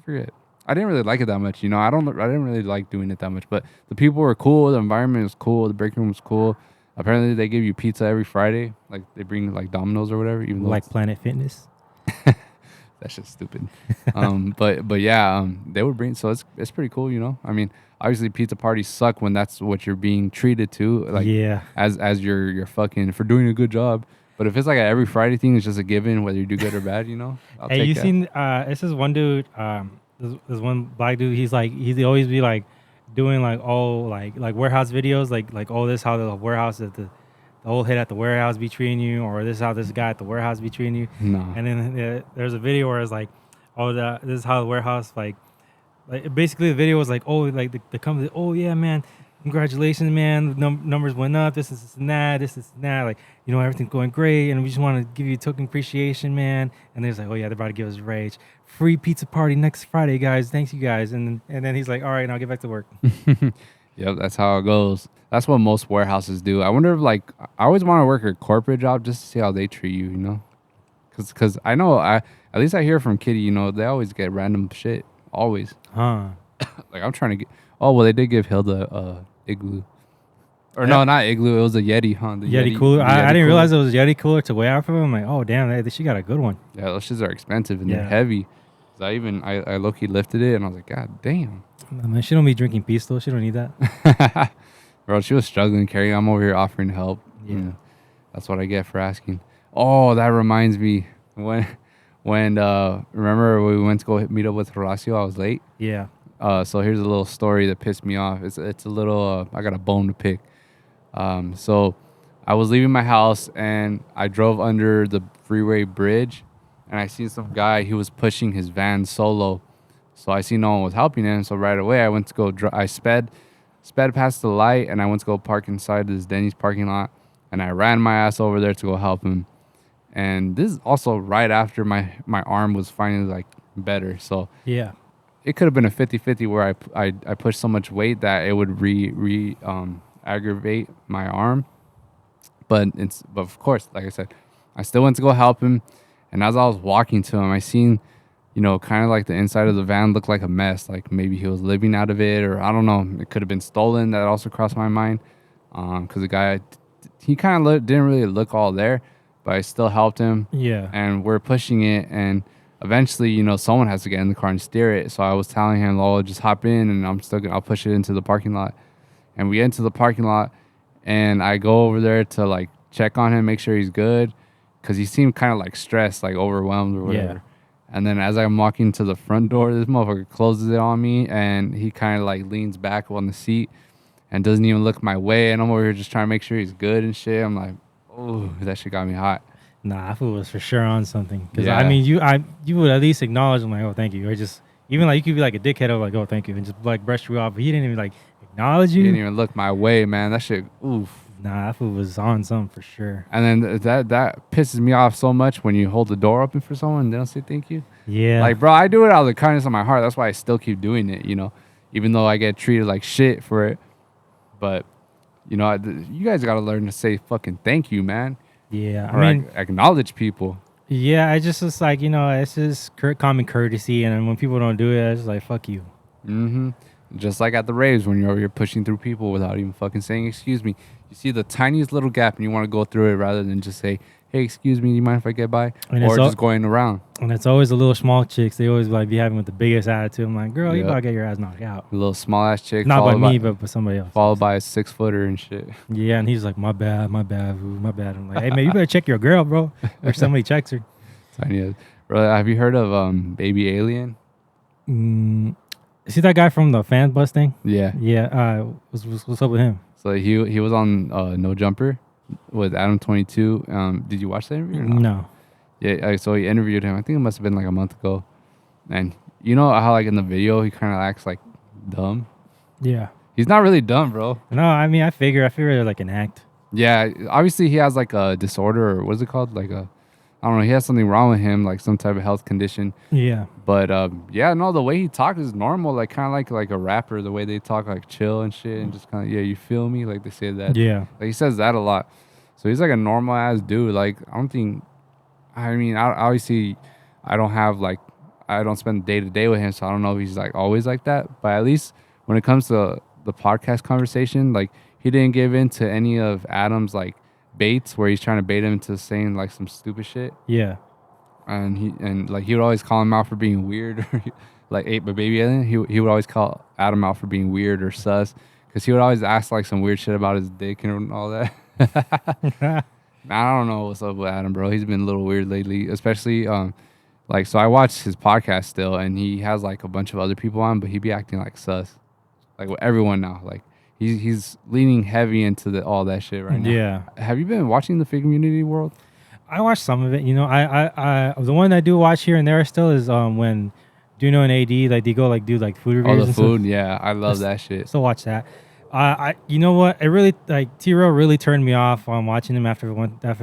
forget. I didn't really like it that much. I didn't really like doing it that much. But the people were cool. The environment was cool. The break room was cool. Apparently, they give you pizza every Friday. Like they bring like Domino's or whatever. Even though like Planet Fitness. That's just stupid. But yeah, they would bring. So it's pretty cool. I mean, obviously pizza parties suck when that's what you're being treated to. Like Yeah. as you're fucking for doing a good job. But if it's like a every Friday thing, it's just a given whether you do good or bad. I'll Hey, take you that. seen? This is one dude. This one black dude. He's always be like doing like like warehouse videos. Like oh, this how the warehouse at the old head at the warehouse be treating you, or this how this guy at the warehouse be treating you. No. And then there's a video where it's like, oh, this is how the warehouse like basically the video was like, oh, like the company, oh yeah, man, congratulations, man, the numbers went up, this and that, like, everything's going great, and we just want to give you a token appreciation, man. And there's like, oh yeah, they're about to give us a raise, free pizza party next Friday, guys, thanks you guys. And then he's like, all right, now get back to work. Yep, that's how it goes. That's what most warehouses do. I wonder if I always want to work a corporate job just to see how they treat you. Because I know at least I hear from Kitty, they always get random shit. Always. Huh. Like I'm trying to get. Oh well, they did give Hilda igloo, or no, not igloo. It was a Yeti, huh? The Yeti cooler. I didn't realize it was a Yeti cooler to way out from him. I'm like, oh damn, she got a good one. Yeah, those shits are expensive and they're heavy. So I low key lifted it and I was like, God damn. Man, she don't be drinking Tiesto. She don't need that. Bro, she was struggling carrying. I'm over here offering help. Yeah, that's what I get for asking. Oh, that reminds me when remember we went to go meet up with Horacio. I was late. Yeah. So here's a little story that pissed me off. It's a little. I got a bone to pick. So I was leaving my house and I drove under the freeway bridge, and I seen some guy. He was pushing his van solo. So I seen no one was helping him. So right away I went to go. I sped past the light and I went to go park inside this Denny's parking lot, and I ran my ass over there to go help him. And this is also right after my arm was finally like better. So yeah, it could have been a 50-50 where I pushed so much weight that it would aggravate my arm. But of course, like I said, I still went to go help him. And as I was walking to him, I seen, kind of like the inside of the van looked like a mess. Like maybe he was living out of it, or I don't know. It could have been stolen. That also crossed my mind. Because the guy, he kind of didn't really look all there. But I still helped him. Yeah. And we're pushing it. And eventually, someone has to get in the car and steer it. So I was telling him, "Oh, just hop in, and I'll push it into the parking lot." And we get into the parking lot, and I go over there to like check on him, make sure he's good, because he seemed kind of like stressed, like overwhelmed or whatever. Yeah. And then as I'm walking to the front door, this motherfucker closes it on me, and he kind of like leans back on the seat and doesn't even look my way. And I'm over here just trying to make sure he's good and shit. I'm like, oh, that shit got me hot. Nah, that fool was for sure on something. Because I mean, you would at least acknowledge him, like, oh, thank you, or just even like you could be like a dickhead of like, oh, thank you, and just like brush you off. But he didn't even like acknowledge you. He didn't even look my way, man. That shit, oof. Nah, that fool was on something for sure. And then that pisses me off so much when you hold the door open for someone and they don't say thank you. Yeah. Like, bro, I do it out of the kindness of my heart. That's why I still keep doing it, even though I get treated like shit for it. But, you guys got to learn to say fucking thank you, man. Yeah. Or I mean, acknowledge people. Yeah, it's like, it's just common courtesy. And when people don't do it, it's like, fuck you. Mm-hmm. Just like at the raves when you're over here pushing through people without even fucking saying excuse me. You see the tiniest little gap and you want to go through it rather than just say, hey, excuse me, do you mind if I get by? Or just going around. And it's always the little small chicks. They always like be having with the biggest attitude. I'm like, girl, you about to get your ass knocked out. The little small ass chick. Not by me, but by somebody else. Followed by a 6-footer and shit. Yeah, and he's like, my bad. I'm like, hey, man, you better check your girl, bro. Or somebody checks her. Tiny. Bro, have you heard of Baby Alien? See that guy from the fan bus thing? Yeah. Yeah. What's up with him? So he was on No Jumper with Adam 22. Did you watch that interview? No. Yeah. So he interviewed him. I think it must have been like a month ago. And you know how like in the video he kind of acts like dumb. Yeah. He's not really dumb, bro. No, I mean I figure like an act. Yeah. Obviously he has like a disorder, or what is it called? Like I don't know. He has something wrong with him, like some type of health condition. Yeah. But yeah, no, the way he talks is normal, like kind of like a rapper. The way they talk, like chill and shit, and just kind of you feel me, like they say that. Yeah. Like he says that a lot. So he's like a normal ass dude. Like I I mean, obviously, I don't have like, I don't spend day to day with him, so I don't know if he's like always like that. But at least when it comes to the podcast conversation, like he didn't give in to any of Adam's like baits where he's trying to bait him into saying like some stupid shit. Yeah. And like he would always call him out for being weird, like ate my baby alien. He would always call Adam out for being weird or sus, because he would always ask like some weird shit about his dick and all that. I don't know what's up with Adam, bro. He's been a little weird lately, especially like so I watch his podcast still, and he has like a bunch of other people on, but he be acting like sus, like with everyone now. Like he's leaning heavy into all that shit right now. Yeah. Have you been watching the Fig Community World? I watched some of it. You know, I the one I do watch here and there still is when Duno and AD like they go like do like food reviews. Oh, the food, yeah, I love that shit. Still watch that. You know what? It really like T-Row really turned me off on watching him after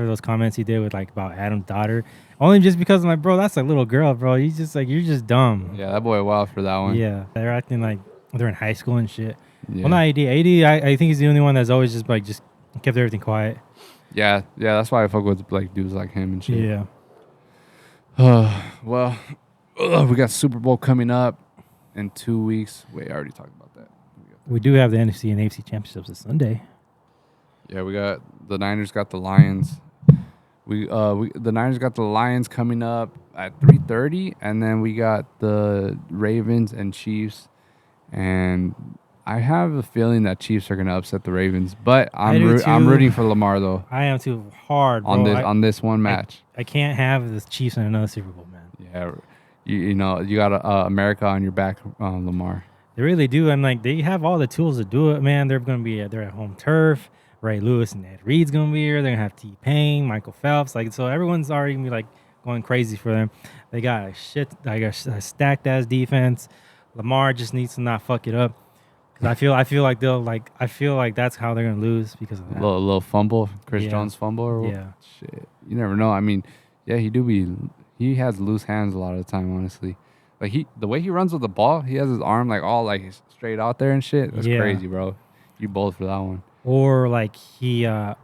those comments he did with like about Adam's daughter. Only just because I'm like, bro, that's a little girl, bro. You're just dumb. Yeah, that boy wild for that one. Yeah, they're acting like they're in high school and shit. Yeah. Well, not AD. I think he's the only one that's always just kept everything quiet. Yeah, that's why I fuck with like dudes like him and shit. Yeah. Well, we got Super Bowl coming up in 2 weeks. Wait, I already talked about that. We do have the NFC and AFC championships this Sunday. Yeah, we got the Niners got the Lions. The Niners got the Lions coming up at 3:30, and then we got the Ravens and Chiefs. And I have a feeling that Chiefs are gonna upset the Ravens, but I'm rooting for Lamar though. I am too hard, bro. on this one match. I can't have the Chiefs in another Super Bowl, man. Yeah, you know you got America on your back, Lamar. They really do. I'm like, they have all the tools to do it, man. They're at home turf. Ray Lewis and Ed Reed's gonna be here. They're gonna have T-Pain, Michael Phelps, like so. Everyone's already gonna be like going crazy for them. They got a stacked ass defense. Lamar just needs to not fuck it up. Cause I feel like that's how they're gonna lose because of that. A little fumble, Chris Jones fumble, or what? Yeah. Shit, you never know. I mean, yeah, he has loose hands a lot of the time, honestly. Like the way he runs with the ball, he has his arm like all like straight out there and shit. That's crazy, bro. You bold for that one. Or like I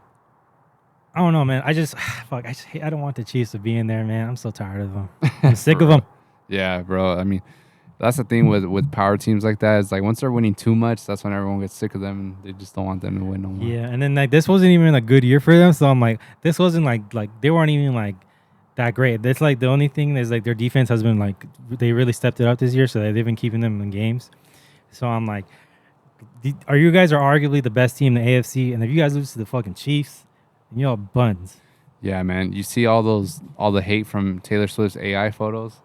don't know, man. I don't want the Chiefs to be in there, man. I'm so tired of them. I'm sick of them. Yeah, bro. I mean, that's the thing with power teams like that. Is like once they're winning too much, that's when everyone gets sick of them and they just don't want them to win no more. Yeah, and then like this wasn't even a good year for them, so I'm like, this wasn't like they weren't even like that great. That's like the only thing is like their defense has been like they really stepped it up this year, so they've been keeping them in games. So I'm like, you guys are arguably the best team in the AFC, and if you guys lose to the fucking Chiefs, you know buns. Yeah, man. You see all the hate from Taylor Swift's AI photos.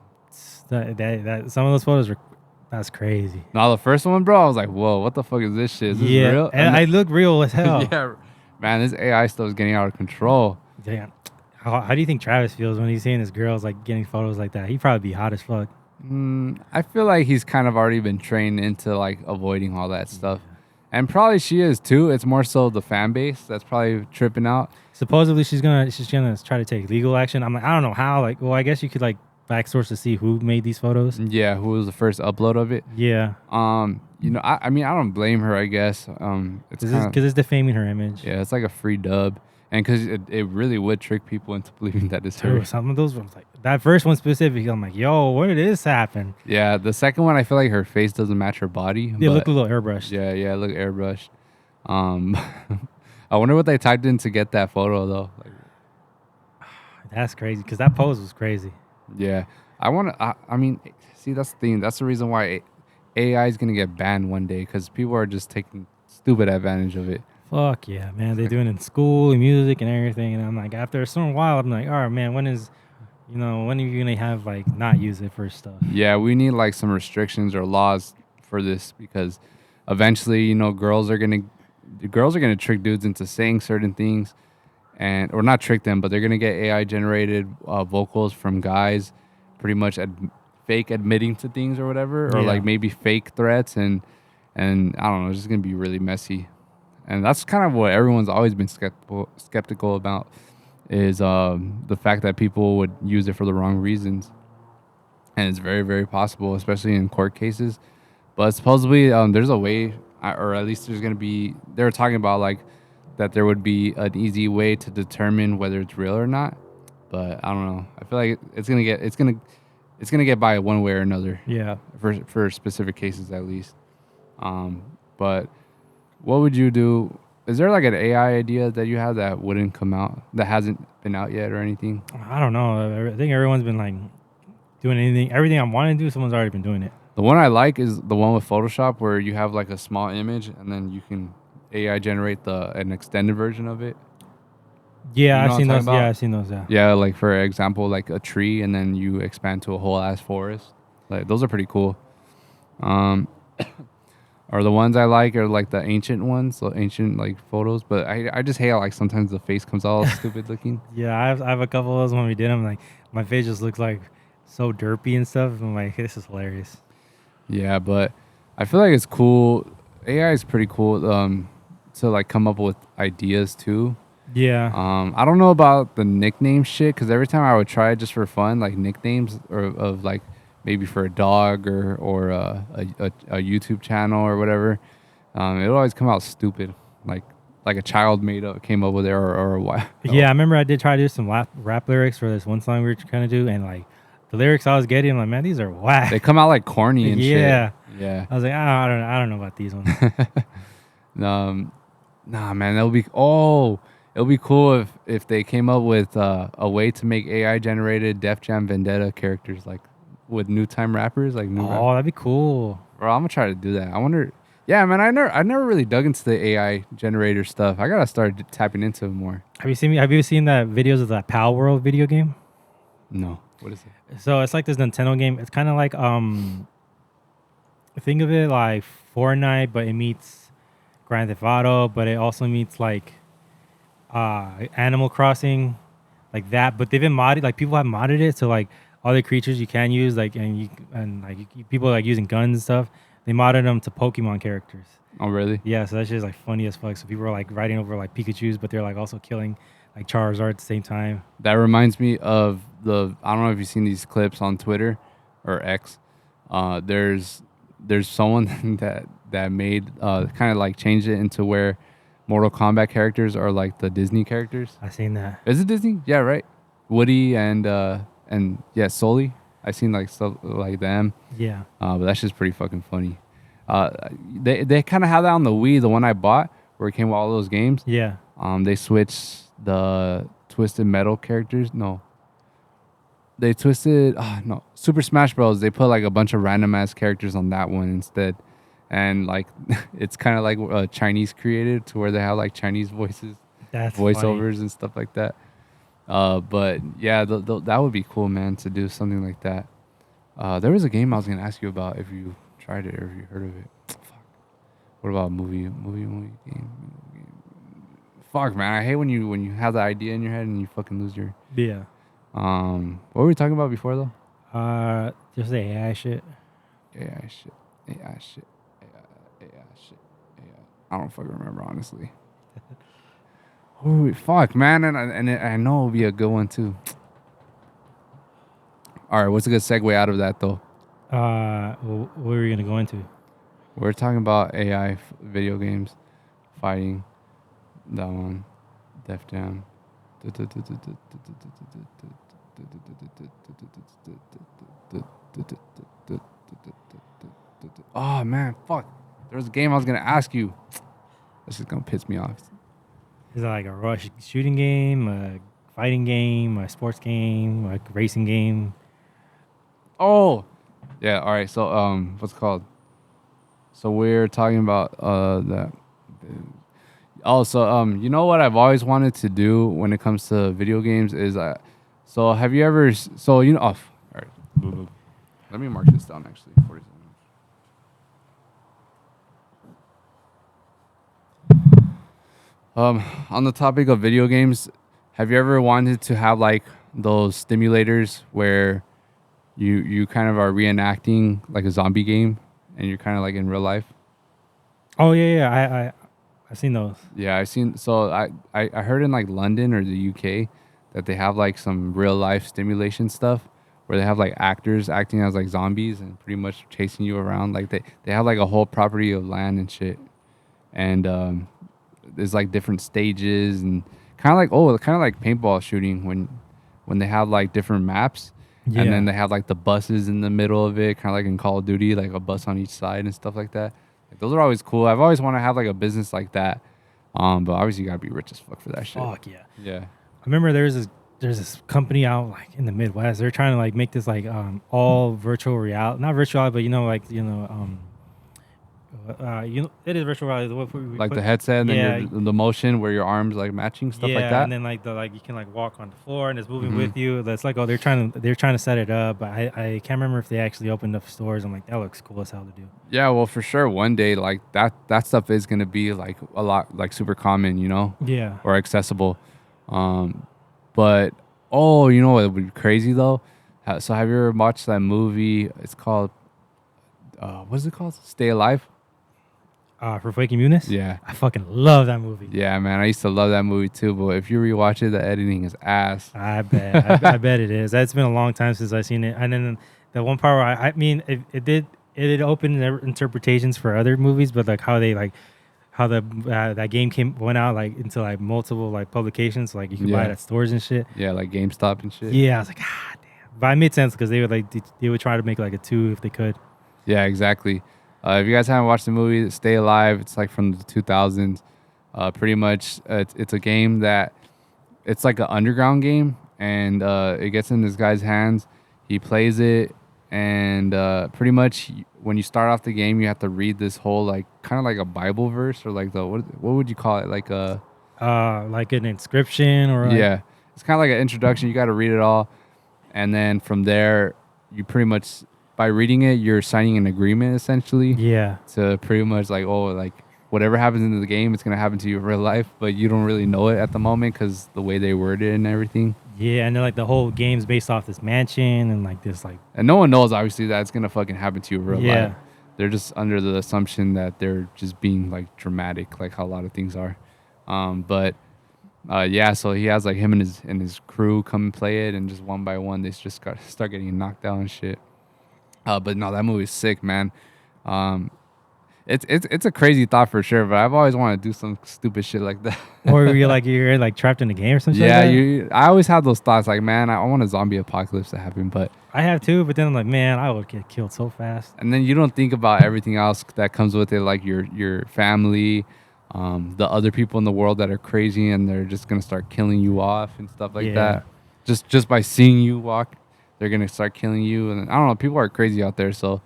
That some of those photos that's crazy. No, the first one, bro, I was like, whoa, what the fuck is this shit? Is this real? And I look real as hell. Yeah, man, this AI stuff is getting out of control. Damn. How do you think Travis feels when he's seeing his girls like getting photos like that? He'd probably be hot as fuck. I feel like he's kind of already been trained into like avoiding all that stuff. And probably she is too. It's more so the fan base that's probably tripping out. Supposedly she's gonna try to take legal action. I'm like, I don't know how. Like, well, I guess you could like backsource to see who made these photos. Yeah, who was the first upload of it? Yeah. You know, I mean, I don't blame her. I guess. It's because it's defaming her image. Yeah, it's like a free dub, and because it really would trick people into believing that it's her. Some of those ones, like that first one specifically, I'm like, yo, where did this happen? Yeah, the second one, I feel like her face doesn't match her body. It looked a little airbrushed. Yeah, it looked airbrushed. I wonder what they typed in to get that photo though. Like, that's crazy because that pose was crazy. Yeah, I mean, see, that's the thing. That's the reason why AI is gonna get banned one day because people are just taking stupid advantage of it. Fuck yeah, man! They're doing it in school and music and everything, and I'm like, after a certain while, I'm like, all right, man, when are you gonna have like not use it for stuff? Yeah, we need like some restrictions or laws for this because eventually, you know, girls are gonna trick dudes into saying certain things, or not trick them, but they're gonna get AI generated vocals from guys, pretty much fake admitting to things or whatever, or like maybe fake threats, and I don't know, it's just gonna be really messy. And that's kind of what everyone's always been skeptical about is the fact that people would use it for the wrong reasons. And it's very, very possible, especially in court cases. But supposedly there's a way, or at least there's going to be, they were talking about like that there would be an easy way to determine whether it's real or not. but I don't know. I feel like it's gonna get by one way or another. Yeah. For specific cases at least. But what would you do? Is there like an AI idea that you have that wouldn't come out, that hasn't been out yet or anything? I don't know. I think everyone's been like doing everything I want to do. Someone's already been doing it. The one I like is the one with Photoshop where you have like a small image and then you can AI generate an extended version of it. Yeah, You know I've what I'm seen talking those. about? Yeah, I've seen those. Yeah. Yeah, like for example, like a tree and then you expand to a whole ass forest. Like those are pretty cool. Um, or the ones I like are like the ancient ones, the ancient like photos. But I just hate how like sometimes the face comes all stupid looking. Yeah, I have a couple of those when we did them. Like my face just looks like so derpy and stuff. I'm like, this is hilarious. Yeah, but I feel like it's cool. AI is pretty cool to like come up with ideas too. Yeah. I don't know about the nickname shit because every time I would try it just for fun, like nicknames or of like maybe for a dog or a YouTube channel or whatever, it would always come out stupid, like a child came up with it or a while. Yeah, I remember I did try to do some rap lyrics for this one song we were trying to do, and like the lyrics I was getting, I'm like, man, these are whack. They come out like corny and yeah. shit. Yeah. I was like, I don't know about these ones. Nah, man, it'll be cool if they came up with a way to make AI generated Def Jam Vendetta characters like with new time rappers, like new. Oh, that'd be cool. Bro, I'm gonna try to do that. I wonder. Yeah, man, I never really dug into the AI generator stuff. I gotta start tapping into it more. Have you seen that videos of that Pal World video game? No, what is it? So it's like this Nintendo game. It's kind of like think of it like Fortnite, but it meets Grand Theft Auto, but it also meets like Animal Crossing, like that. But they've been modded. Like people have modded it, so like all the creatures you can use, like people like using guns and stuff. They modded them to Pokemon characters. Oh, really? Yeah, so that's just like funny as fuck. So people are like riding over like Pikachu's, but they're like also killing like Charizard at the same time. That reminds me of I don't know if you've seen these clips on Twitter or X. There's someone that made kind of like changed it into where Mortal Kombat characters are like the Disney characters. I seen that. Is it Disney? Yeah, right. Woody and yeah, Sully. I seen like stuff like them. Yeah. But that's just pretty fucking funny. They kind of have that on the Wii, the one I bought, where it came with all those games. Yeah. They switched the Twisted Metal characters. No. They twisted. No. Super Smash Bros. They put like a bunch of random ass characters on that one instead, and like it's kind of like Chinese created to where they have like Chinese voices, voiceovers and stuff like that. But yeah, that would be cool, man, to do something like that. There was a game I was gonna ask you about if you tried it or if you heard of it. Fuck. What about movie game? Fuck, man, I hate when you have the idea in your head and you fucking lose your. Yeah. What were we talking about before though? Just the AI shit. AI shit. AI shit. AI shit. AI. I don't fucking remember honestly. Oh fuck, man, and I know it'll be a good one too. All right, what's a good segue out of that though? What were we gonna go into? We're talking about AI video games, fighting. That one, Def Jam. Oh man, fuck! There was a game I was gonna ask you. This is gonna piss me off. Is it like a rush shooting game, a fighting game, a sports game, like a racing game? Oh, yeah. All right. So what's it called? So we're talking about that. Oh, so you know what I've always wanted to do when it comes to video games is so have you ever so you know all right. Let me mark this down actually. 40 seconds. On the topic of video games, have you ever wanted to have like those stimulators where you kind of are reenacting like a zombie game and you're kind of like in real life? Oh yeah. I've seen those. Yeah, I've seen. So I heard in like London or the UK that they have like some real life stimulation stuff where they have like actors acting as like zombies and pretty much chasing you around. Like they have like a whole property of land and shit, and there's like different stages and kind of like paintball shooting when they have like different maps. Yeah. And then they have like the buses in the middle of it, kind of like in Call of Duty, like a bus on each side and stuff like that. Like, those are always cool. I've always wanted to have like a business like that. But obviously you gotta be rich as fuck for that shit. Fuck yeah. Yeah. I remember there's this company out like in the Midwest. They're trying to like make this like all virtual reality, not virtual reality, but it is virtual reality. Like the headset and then the motion where your arms like matching stuff like that. Yeah, and then like you can like walk on the floor and it's moving with you. That's like they're trying to set it up, but I can't remember if they actually opened up stores. I'm like, that looks cool as hell to do. Yeah, well, for sure, one day like that stuff is gonna be like a lot like super common, Yeah. or accessible. But you know what would be crazy though? So have you ever watched that movie? It's called what is it called? Stay Alive. For Waking Muniz? Yeah. I fucking love that movie. Yeah, man. I used to love that movie too, but if you rewatch it, the editing is ass. I bet. I bet it is. It's been a long time since I've seen it. And then the one part where I mean, it did open interpretations for other movies, but like how that game went out like into like multiple like publications, like you could buy it at stores and shit. Yeah, like GameStop and shit. Yeah, I was like, damn. But it made sense because they would try to make like a 2 if they could. Yeah, exactly. If you guys haven't watched the movie Stay Alive, it's like from the 2000s. Pretty much, it's a game that it's like an underground game, and it gets in this guy's hands. He plays it, and pretty much when you start off the game, you have to read this whole like kind of like a Bible verse or like what would you call it, like a like an inscription or yeah, it's kind of like an introduction. You got to read it all, and then from there, you pretty much. By reading it, you're signing an agreement essentially. Yeah. To pretty much like, whatever happens in the game, it's gonna happen to you in real life, but you don't really know it at the moment because the way they word it and everything. Yeah, and then like the whole game's based off this mansion and like this like. And no one knows obviously that it's gonna fucking happen to you in real life. They're just under the assumption that they're just being like dramatic, like how a lot of things are. So he has like him and his crew come and play it, and just one by one they just start getting knocked out and shit. But no, that movie's sick, man. It's a crazy thought for sure, but I've always wanted to do some stupid shit like that. Or you're like trapped in a game or something. Yeah, like that? I always have those thoughts, like, man, I want a zombie apocalypse to happen, but I have too. But then I'm like, man, I would get killed so fast. And then you don't think about everything else that comes with it, like your family, the other people in the world that are crazy and they're just gonna start killing you off and stuff like that. Just by seeing you walk. They're gonna start killing you, and I don't know. People are crazy out there, so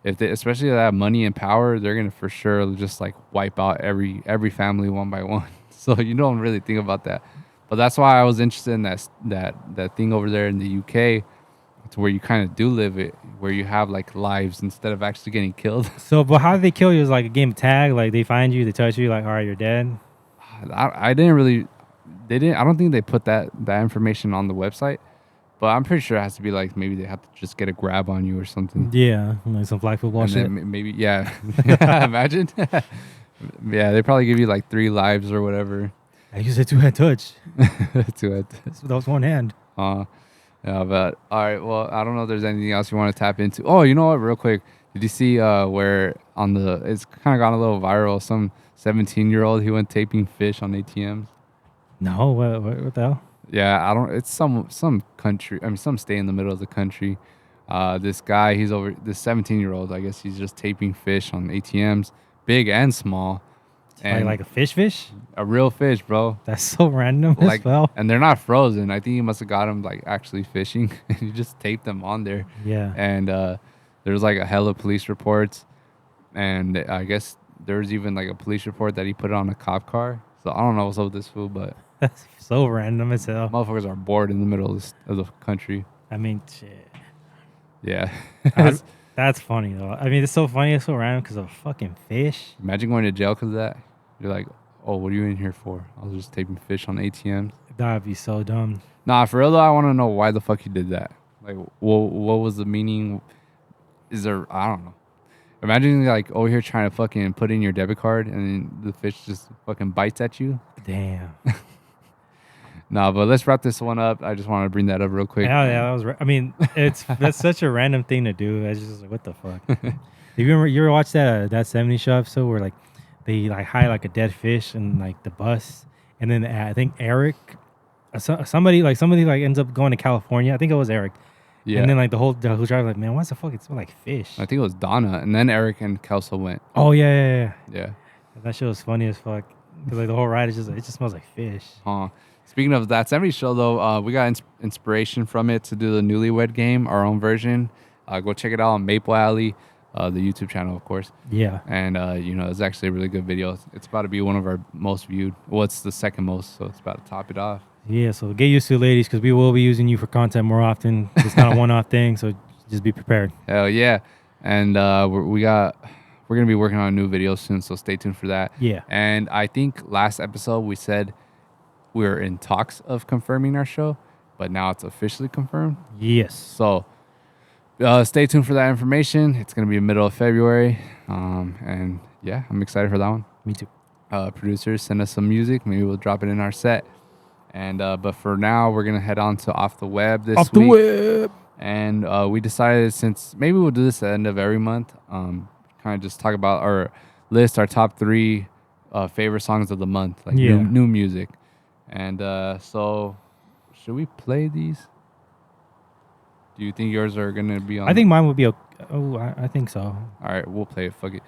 especially if they have money and power, they're gonna for sure just like wipe out every family one by one. So you don't really think about that, but that's why I was interested in that thing over there in the UK, to where you kind of do live it, where you have like lives instead of actually getting killed. So, but how do they kill you? Is like a game of tag? Like they find you, they touch you, like all right, you're dead. I didn't really, they didn't. I don't think they put that information on the website. But I'm pretty sure it has to be like maybe they have to just get a grab on you or something. Yeah, like some flag football shit. Maybe, yeah. Imagine. Yeah, they probably give you like 3 lives or whatever. I use a 2-hand touch. 2-hand. That was one hand. Yeah, but all right. Well, I don't know if there's anything else you want to tap into. Oh, you know what? Real quick, did you see where it's kind of gone a little viral? Some 17-year-old he went taping fish on ATMs. No, what the hell? Yeah, it's some country. I mean, some state in the middle of the country. This guy, this 17-year-old, I guess he's just taping fish on ATMs, big and small. And like a fish? A real fish, bro. That's so random as well. And they're not frozen. I think he must have got them like actually fishing, and he just taped them on there. Yeah. And there's like a hella police reports, and I guess there's even like a police report that he put it on a cop car. So I don't know what's up with this fool, but that's so random as hell. Motherfuckers are bored in the middle of the country. I mean, shit. Yeah. That's funny, though. I mean, it's so funny. It's so random because of a fucking fish. Imagine going to jail because of that. You're like, oh, what are you in here for? I was just taping fish on ATMs. That would be so dumb. Nah, for real, though, I want to know why the fuck you did that. Like, what was the meaning? I don't know. Imagine, like, over here trying to fucking put in your debit card and then the fish just fucking bites at you. Damn. Nah, but let's wrap this one up. I just want to bring that up real quick. Yeah, that was. I mean, that's such a random thing to do. It's just like, what the fuck. You ever watch that 70s show episode where like they like hide like a dead fish in like the bus, and then I think Eric somebody ends up going to California. I think it was Eric. Yeah. And then like the whole driver like, man, what's the fuck? It smells like fish. I think it was Donna, and then Eric and Kelso went. Oh yeah. Yeah. That shit was funny as fuck. Cause like the whole ride is just it just smells like fish. Speaking of that 70s show though, we got inspiration from it to do the Newlywed Game, our own version. Go check it out on Maple Alley, the YouTube channel, of course. Yeah. And it's actually a really good video. It's about to be one of our most viewed. Well, it's the second most, so it's about to top it off. Yeah, so get used to it, ladies, because we will be using you for content more often. It's not a one-off thing, so just be prepared. Hell yeah. And we're going to be working on a new video soon, so stay tuned for that. Yeah. And I think last episode we said we were in talks of confirming our show, but now it's officially confirmed. Yes. So stay tuned for that information. It's going to be middle of February. And yeah, I'm excited for that one. Me too. Producers, send us some music. Maybe we'll drop it in our set. And but for now, we're going to head on to Off the Web this week. Off the Web! And we decided, since maybe we'll do this at the end of every month, kind of just talk about our list, our top 3 favorite songs of the month, like new music. And so should we play these? Do you think yours are going to be on? I think mine would be okay. Oh, I think so. All right, we'll play it. Fuck it.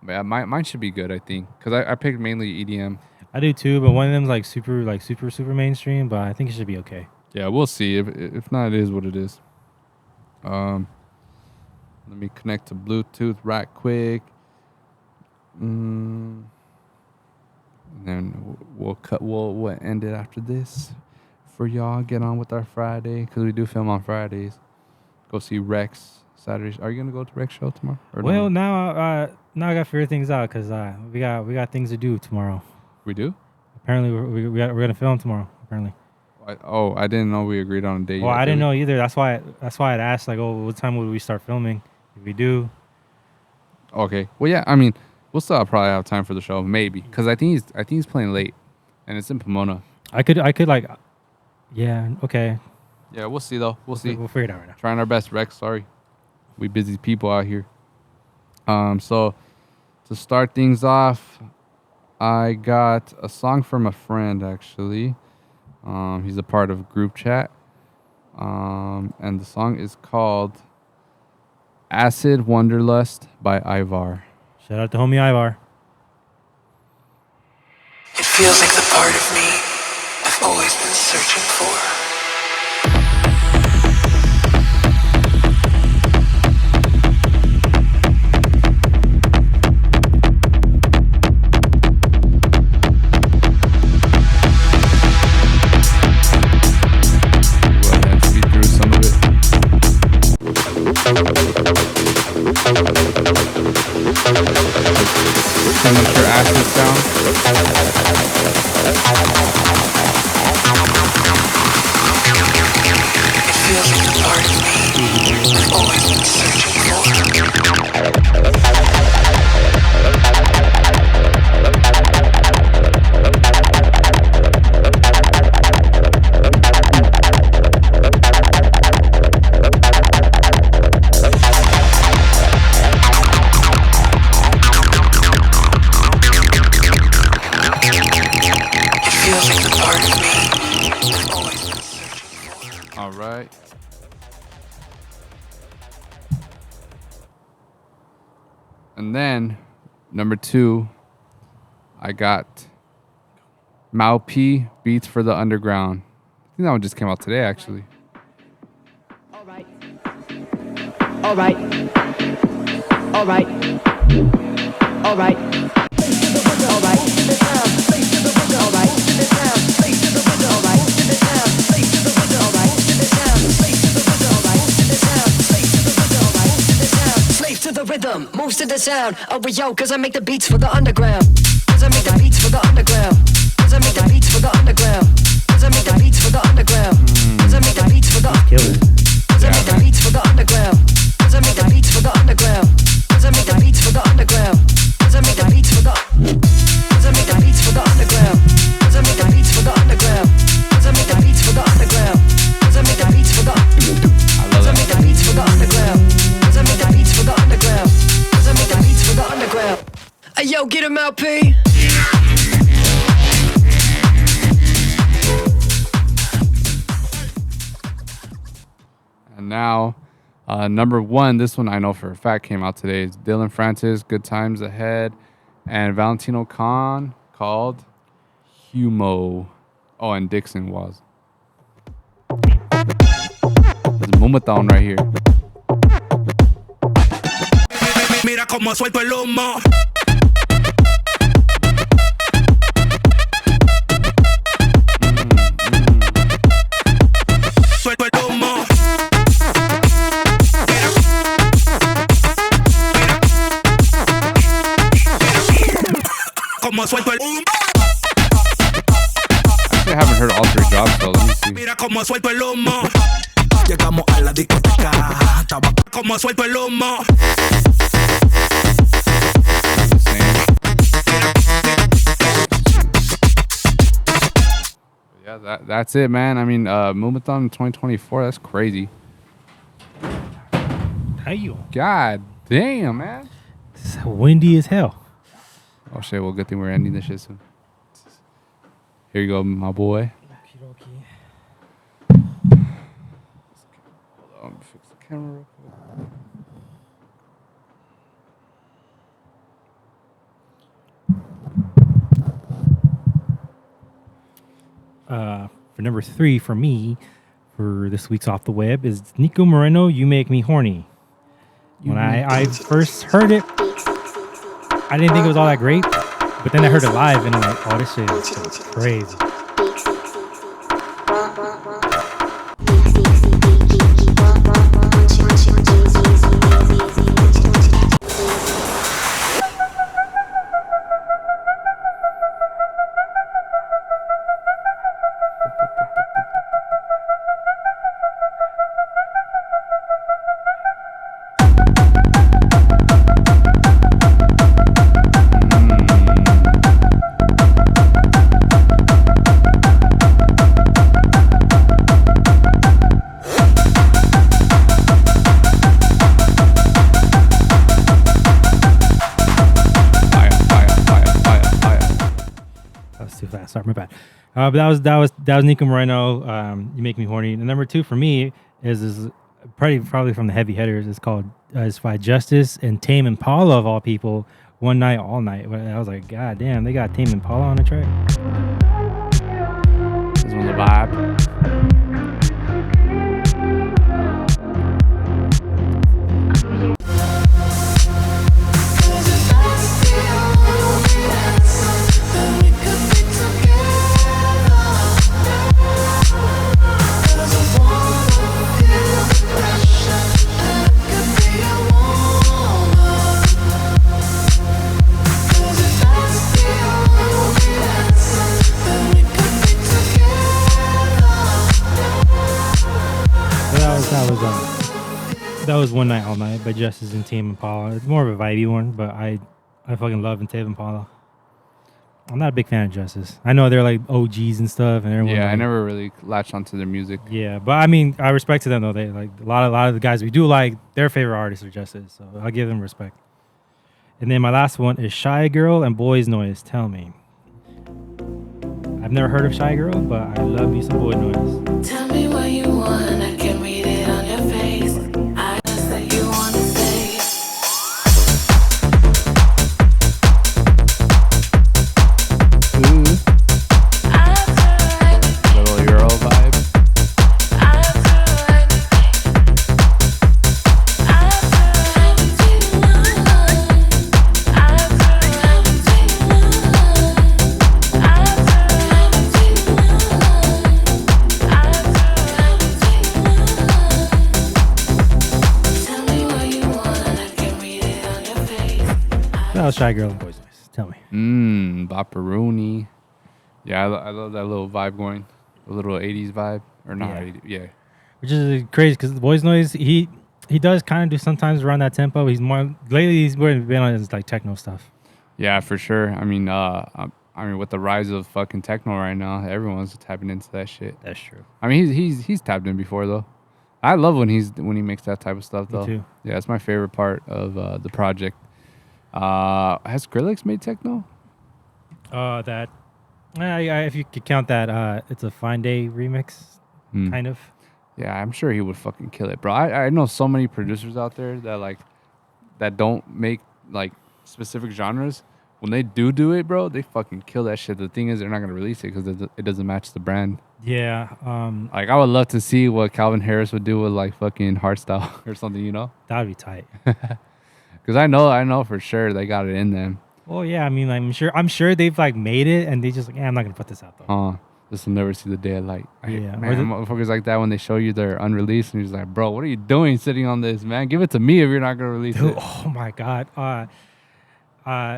Yeah, mine should be good, I think, because I picked mainly EDM. I do too, but one of them's like super mainstream, but I think it should be okay. Yeah, we'll see. If not, it is what it is. Let me connect to Bluetooth right quick. And then we'll end it after this for y'all. Get on with our Friday, because we do film on Fridays. Go see Rex Saturdays. Are you gonna go to Rex show tomorrow? Well, now I gotta figure things out, because we got things to do tomorrow. We do? Apparently, we're gonna film tomorrow. Apparently. I didn't know we agreed on a date. Well, I didn't know either. That's why I'd asked, like, what time would we start filming? If we do. Okay. Well, yeah. I mean, we'll still probably have time for the show, maybe, because I think he's playing late, and it's in Pomona. I could like, yeah. Okay. Yeah, we'll see though. We'll see. We'll figure it out right now. Trying our best, Rex. Sorry, we busy people out here. So to start things off, I got a song from a friend, actually. He's a part of a group chat. And the song is called Acid Wanderlust by Ivar. Shout out to homie Ivar. It feels like the part of me I've always been searching for. Signature acid sound. It feels like the part of me I've always been searching for. All right. And then, number 2, I got Mau P, Beats for the Underground. I think that one just came out today, actually. All right. All right. All right. All right. All right. To the rhythm, moves to the sound. Oh, yo, cause I make the beats for the underground. Cause I make the beats for the underground. Cause I make the beats for the underground. Cause I make the beats for the underground. Cause I make the beats for the underground. Cause I make the beats for the underground. Cause I make the beats for the underground. Cause I make the beats for the underground. Cause I make the beats for the Cause I make the beats for the underground. Cause I make the beats for the underground. Cause I make the beats for the underground. Cause I make the beats for the Cause I make the beats for the underground. Cause I make the beats for the underground. Cause I make the beats for the underground. Hey yo, get him out, P. And now, number 1, this one I know for a fact came out today, is Dylan Francis, Good Times Ahead, and Valentino Khan, called Humo. Oh, and Dixon was. This is Moomathon right here. Mira como suelto el humo. Suelto el humo. Como suelto el humo. I haven't heard all 3 drops, so let me see. Mira como suelto el humo. Llegamos a la discoteca. Como suelto el humo. Yeah, that's it, man. I mean, Moomathon 2024, that's crazy. How you? God damn, man. It's windy as hell. Oh, shit. Well, good thing we're ending this shit soon. Here you go, my boy. Hold on, fix the camera real quick. For number 3 for me, for this week's Off the Web, is Nico Moreno, You Make Me Horny. When I first heard it, I didn't think it was all that great, but then I heard it live and I'm like, oh, this shit is crazy. Sorry, my bad. But that was Nico Moreno. You Make Me Horny. And number 2 for me is probably from the heavy hitters. It's called it's by Justice and Tame Impala of all people. One Night All Night. I was like, God damn, they got Tame Impala on the track. This one's a vibe. That was One Night All Night by Justice and Tame Impala. It's more of a vibey one, but I fucking love Tame Impala. I'm not a big fan of Justice. I know they're like OGs and stuff, and everyone. Yeah, like, I never really latched onto their music. Yeah, but I mean, I respect to them though. They like a lot of the guys we do like. Their favorite artists are Justice, so I'll give them respect. And then my last one is Shy Girl and Boys Noise. Tell me. I've never heard of Shy Girl, but I love me some Boy Noise. Tell me what you want, I can read it on your face. I guess that you want to stay. Little Euro vibe. That was Shy Girl and Boys Noise. Tell me. Bopperoonie. Yeah, I love that little vibe going. A little 80s vibe. Or not Yeah. 80s. Yeah. Which is crazy because the Boys Noise, he does kind of do sometimes around that tempo. He's more lately he's been on his like techno stuff. Yeah, for sure. I mean, with the rise of fucking techno right now, everyone's tapping into that shit. That's true. I mean, he's tapped in before though. I love when he makes that type of stuff though. Me too. Yeah, it's my favorite part of the project. Has Skrillex made techno? If you could count that, it's a Fine Day remix, kind of. Yeah, I'm sure he would fucking kill it, bro. I know so many producers out there that like that don't make like specific genres. When they do it, bro, they fucking kill that shit. The thing is, they're not gonna release it because it doesn't match the brand. Yeah. Like I would love to see what Calvin Harris would do with like fucking hardstyle or something, you know? That'd be tight. Because I know for sure they got it in them. Well, yeah. I mean, I'm sure they've like made it, and they just like, I'm not gonna put this out though. This will never see the day of light. Yeah, Man, motherfuckers like that when they show you they're unreleased and you're just like, bro, what are you doing sitting on this, man? Give it to me if you're not gonna release Dude, it. oh my god.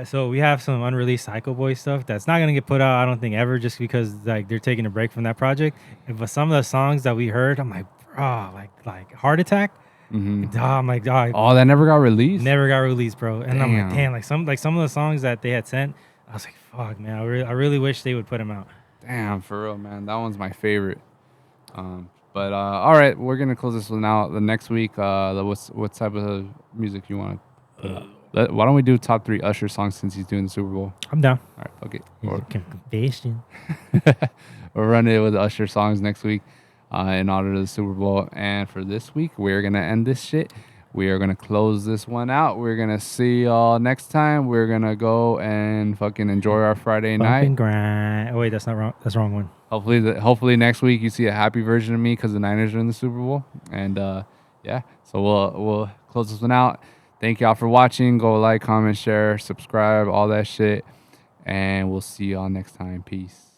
So we have some unreleased Psycho Boy stuff that's not gonna get put out, I don't think, ever, just because like they're taking a break from that project. But some of the songs that we heard, I'm like, bro, like Heart Attack. Mm-hmm. I'm like, dog. Oh, that never got released? Never got released, bro. And I'm like, Damn. damn, like some of the songs that they had sent, I was like, fuck, man, I really wish they would put them out. Damn, for real, man. That one's my favorite. But all right, we're gonna close this one out. The next week, what type of music you want to put out? Why don't we do top 3 Usher songs since he's doing the Super Bowl? I'm down. All right, okay. Confession. We'll run it with Usher songs next week in honor of the Super Bowl. And for this week, we're gonna end this shit. We are gonna close this one out. We're gonna see y'all next time. We're gonna go and fucking enjoy our Friday night. And grind. Oh wait, that's not wrong. That's the wrong one. Hopefully next week you see a happy version of me because the Niners are in the Super Bowl. And yeah, so we'll close this one out. Thank y'all for watching. Go like, comment, share, subscribe, all that shit. And we'll see y'all next time. Peace.